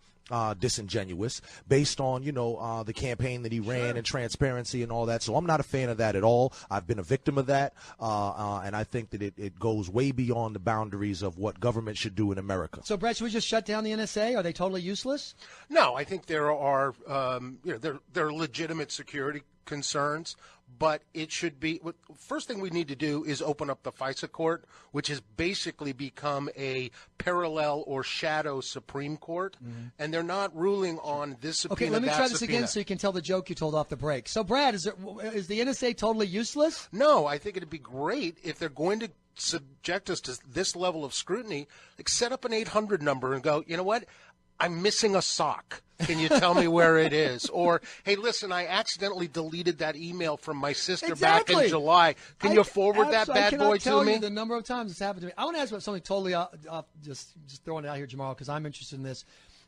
[SPEAKER 15] disingenuous based on, the campaign that he ran and transparency and all that. So I'm not a fan of that at all. I've been a victim of that. And I think that it goes way beyond the boundaries of what government should do in America.
[SPEAKER 2] So, Brett, should we just shut down the NSA? Are they totally useless?
[SPEAKER 14] No, I think there are, there are legitimate security concerns, but it should be – first thing we need to do is open up the FISA court, which has basically become a parallel or shadow Supreme Court, and they're not ruling on this subpoena.
[SPEAKER 2] Okay, let me try this
[SPEAKER 14] subpoena.
[SPEAKER 2] again so you can tell the joke you told off the break. So, Brad, is the NSA totally useless?
[SPEAKER 14] No, I think it'd be great if they're going to subject us to this level of scrutiny, like set up an 800 number and go, you know what? I'm missing a sock. Can you tell me where it is? Or, hey, listen, I accidentally deleted that email from my sister back in July. Can you forward that bad boy to me?
[SPEAKER 2] I cannot tell you the number of times it's happened to me. I want to ask about something totally just throwing it out here, Jamarhl, because I'm interested in this.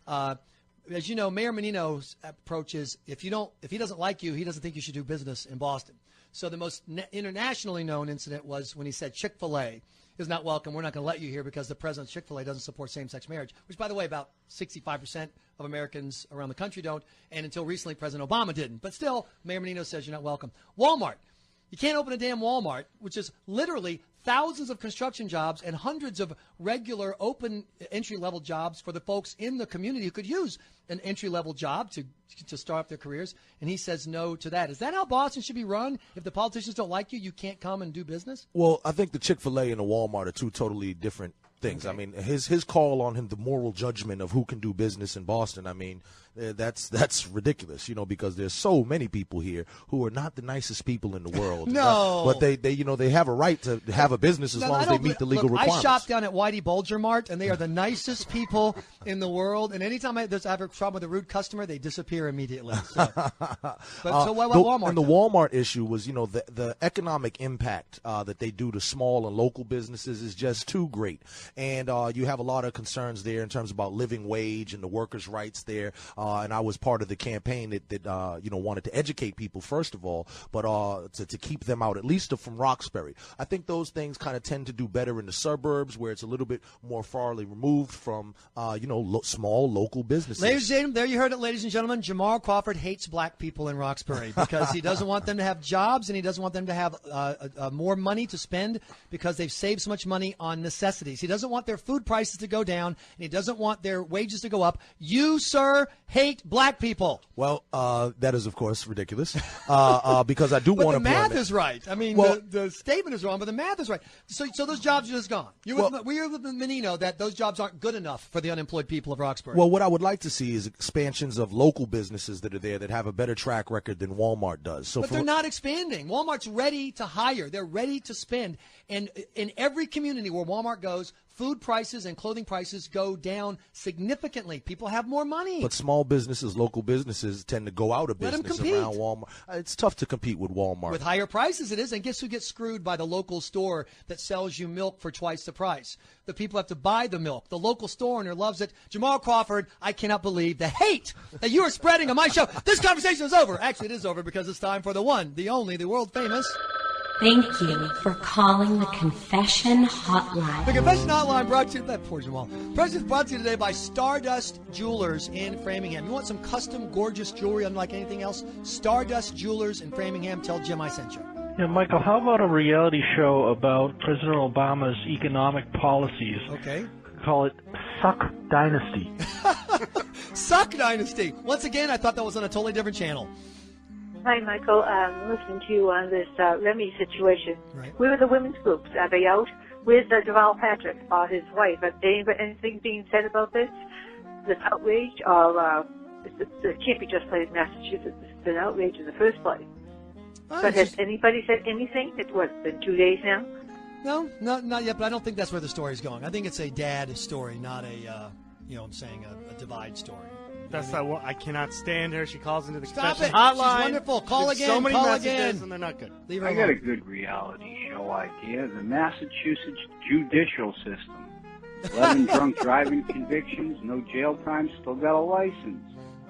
[SPEAKER 2] As you know, Mayor Menino's approach is if he doesn't like you, he doesn't think you should do business in Boston. So the most internationally known incident was when he said Chick-fil-A is not welcome. We're not going to let you here because the president of Chick-fil-A doesn't support same-sex marriage, which, by the way, about 65% of Americans around the country don't, and until recently, President Obama didn't. But still, Mayor Menino says you're not welcome. Walmart. You can't open a damn Walmart, which is literally thousands of construction jobs and hundreds of regular open entry-level jobs for the folks in the community who could use an entry-level job to start their careers. And he says no to that. Is that how Boston should be run? If the politicians don't like you, you can't come and do business?
[SPEAKER 15] Well, I think the Chick-fil-A and the Walmart are two totally different things. Okay. I mean, his call on him, the moral judgment of who can do business in Boston, I mean, that's ridiculous, because there's so many people here who are not the nicest people in the world.
[SPEAKER 2] No.
[SPEAKER 15] But they have a right to have a business as long as they meet the legal requirements.
[SPEAKER 2] I shop down at Whitey Bulger Mart, and they are the nicest people in the world. And anytime I have a problem with a rude customer, they disappear immediately. So, so what Walmart?
[SPEAKER 15] And the Walmart issue was, the economic impact that they do to small and local businesses is just too great. And you have a lot of concerns there in terms about living wage and the workers' rights there. And I was part of the campaign that wanted to educate people, first of all, but to keep them out, at least from Roxbury. I think those things kind of tend to do better in the suburbs where it's a little bit more farly removed from, small local businesses.
[SPEAKER 2] Ladies and gentlemen, there you heard it, ladies and gentlemen. Jamarhl Crawford hates black people in Roxbury because he doesn't want them to have jobs and he doesn't want them to have more money to spend because they've saved so much money on necessities. He doesn't want their food prices to go down and he doesn't want their wages to go up. You, sir, hate black people.
[SPEAKER 15] Well, that is, of course, ridiculous because I do want to.
[SPEAKER 2] But the math is right. I mean, the statement is wrong, but the math is right. So those jobs are just gone. We're with Menino that those jobs aren't good enough for the unemployed people of Roxbury.
[SPEAKER 15] Well, what I would like to see is expansions of local businesses that are there that have a better track record than Walmart does.
[SPEAKER 2] But they're not expanding. Walmart's ready to hire. They're ready to spend. And in every community where Walmart goes, food prices and clothing prices go down significantly. People have more money.
[SPEAKER 15] But small businesses, local businesses tend to go out of business around Walmart. It's tough to compete with Walmart.
[SPEAKER 2] With higher prices it is. And guess who gets screwed by the local store that sells you milk for twice the price? The people have to buy the milk. The local store owner loves it. Jamarhl Crawford, I cannot believe the hate that you are spreading on my show. This conversation is over. Actually, it is over because it's time for the one, the only, the world famous...
[SPEAKER 6] Thank you for calling the Confession Hotline.
[SPEAKER 2] The Confession Hotline brought to you, that poor Jamal. President's brought to you today by Stardust Jewelers in Framingham. You want some custom, gorgeous jewelry unlike anything else? Stardust Jewelers in Framingham. Tell Jim I sent you.
[SPEAKER 8] Yeah, Michael, how about a reality show about President Obama's economic policies?
[SPEAKER 2] Okay.
[SPEAKER 8] Call it Suck Dynasty.
[SPEAKER 2] Suck Dynasty. Once again, I thought that was on a totally different channel.
[SPEAKER 9] Hi, Michael. Listening to you on this Remy situation.
[SPEAKER 2] Right.
[SPEAKER 9] Where are the women's groups? Are they out? Where's Jamarhl Patrick or his wife? Are anything being said about this? This outrage? Or it can't be just played in Massachusetts. It's an outrage in the first place. But has anybody said anything? It's been 2 days now?
[SPEAKER 2] No, not yet, but I don't think that's where the story's going. I think it's a dad story, not a divide story.
[SPEAKER 16] That's not what I cannot stand her. She calls into the
[SPEAKER 2] Stop
[SPEAKER 16] confession
[SPEAKER 2] it.
[SPEAKER 16] hotline.
[SPEAKER 2] She's wonderful. Call again.
[SPEAKER 16] So many
[SPEAKER 2] call
[SPEAKER 16] messages,
[SPEAKER 2] again.
[SPEAKER 16] and they're not good.
[SPEAKER 2] Leave her
[SPEAKER 11] I
[SPEAKER 2] alone.
[SPEAKER 11] got a good reality show idea. The Massachusetts judicial system. 11 drunk driving convictions, no jail time, still got a license.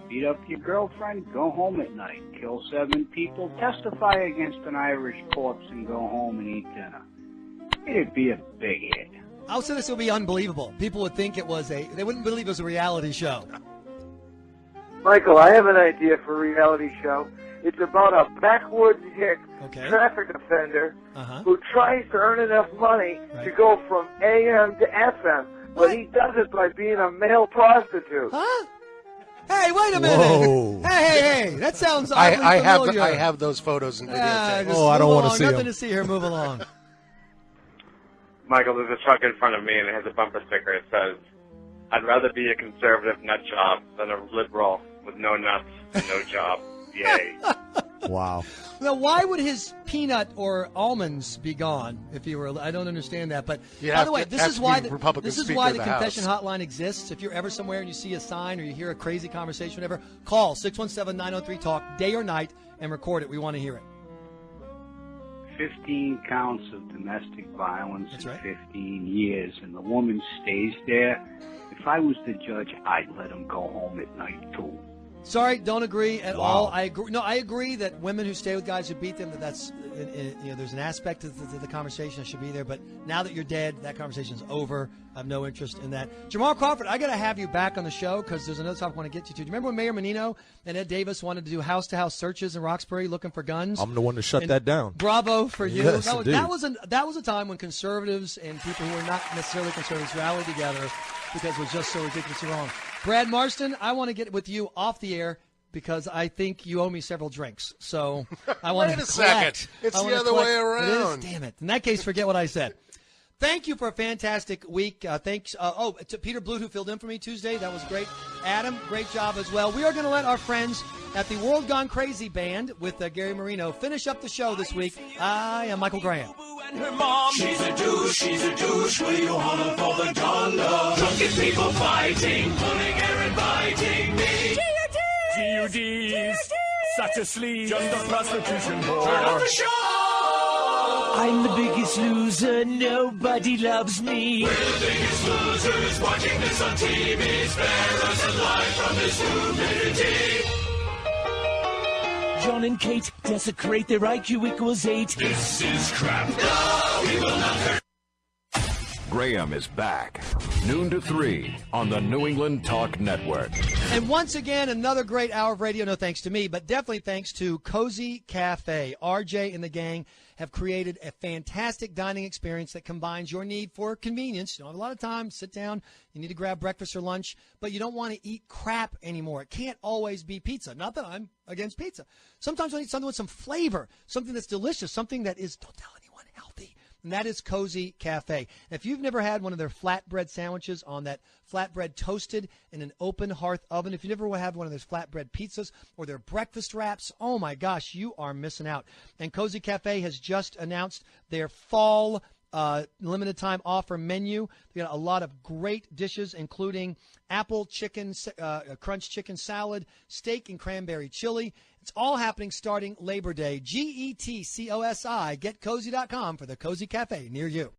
[SPEAKER 11] Beat up your girlfriend, go home at night. Kill 7 people, testify against an Irish corpse, and go home and eat dinner. It'd be a big hit.
[SPEAKER 2] I'll say this would be unbelievable. People would think they wouldn't believe it was a reality show.
[SPEAKER 13] Michael, I have an idea for a reality show. It's about a backwoods hick traffic offender who tries to earn enough money to go from AM to FM, but he does it by being a male prostitute.
[SPEAKER 2] Huh? Hey, wait a minute.
[SPEAKER 15] Whoa.
[SPEAKER 2] Hey. That sounds oddly familiar.
[SPEAKER 14] I have those photos and videotapes.
[SPEAKER 15] I don't want to see
[SPEAKER 2] Nothing
[SPEAKER 15] them.
[SPEAKER 2] to see here. Move along.
[SPEAKER 17] Michael, there's a truck in front of me, and it has a bumper sticker. It says, "I'd rather be a conservative nut job than a liberal with no nuts and no job." Yay.
[SPEAKER 15] Wow.
[SPEAKER 2] Now, why would his peanut or almonds be gone if he were? I don't understand that. But by the way, this is why the confession hotline exists. If you're ever somewhere and you see a sign or you hear a crazy conversation, whatever, call 617-903-TALK, day or night, and record it. We want to hear it.
[SPEAKER 11] 15 counts of domestic violence
[SPEAKER 2] That's
[SPEAKER 11] in
[SPEAKER 2] right.
[SPEAKER 11] 15 years, and the woman stays there. If I was the judge, I'd let him go home at night, too.
[SPEAKER 2] Sorry, don't agree at all. I agree. No, I agree that women who stay with guys who beat them, that's there's an aspect to the conversation that should be there. But now that you're dead, that conversation's over. I have no interest in that. Jamarhl Crawford, I got to have you back on the show because there's another topic I want to get you to. Do you remember when Mayor Menino and Ed Davis wanted to do house-to-house searches in Roxbury looking for guns?
[SPEAKER 15] I'm the one to shut that down.
[SPEAKER 2] Bravo for you.
[SPEAKER 15] Yes,
[SPEAKER 2] that was a time when conservatives and people who were not necessarily conservatives rallied together because it was just so ridiculously wrong. Brad Marsten, I want to get with you off the air because I think you owe me several drinks. So I want
[SPEAKER 14] Wait a second. It's the other way around.
[SPEAKER 2] It is? Damn it. In that case, forget what I said. Thank you for a fantastic week. Thanks. To Peter Blute, who filled in for me Tuesday. That was great. Adam, great job as well. We are going to let our friends at the World Gone Crazy Band with Gary Marino finish up the show this week. I am Michael Graham.
[SPEAKER 1] Her mom, she's a douche. Will you holler for the dollar? Drunken people fighting, pulling hair and biting me. GUDs, such a sleaze, just a prostitution whore. Turn up the show. I'm the biggest loser, nobody loves me. We're the biggest losers, watching this on TV. Spare us alive from this stupidity. John and Kate desecrate, their IQ equals 8. This is crap. No, we will not hurt.
[SPEAKER 3] Graham is back. Noon to 3 on the New England Talk Network.
[SPEAKER 2] And once again, another great hour of radio, no thanks to me, but definitely thanks to Cozy Cafe. RJ and the gang have created a fantastic dining experience that combines your need for convenience. You don't have a lot of time, sit down, you need to grab breakfast or lunch, but you don't want to eat crap anymore. It can't always be pizza. Not that I'm against pizza. Sometimes I need something with some flavor, something that's delicious, something that is, don't tell anyone, healthy. And that is Cozy Cafe. If you've never had one of their flatbread sandwiches on that flatbread toasted in an open hearth oven, if you never had one of those flatbread pizzas or their breakfast wraps, oh my gosh, you are missing out. And Cozy Cafe has just announced their fall limited time offer menu. They got a lot of great dishes, including apple chicken, crunch chicken salad, steak and cranberry chili. It's all happening starting Labor Day. GETCOSI. GetCozy.com for the Cozy Cafe near you.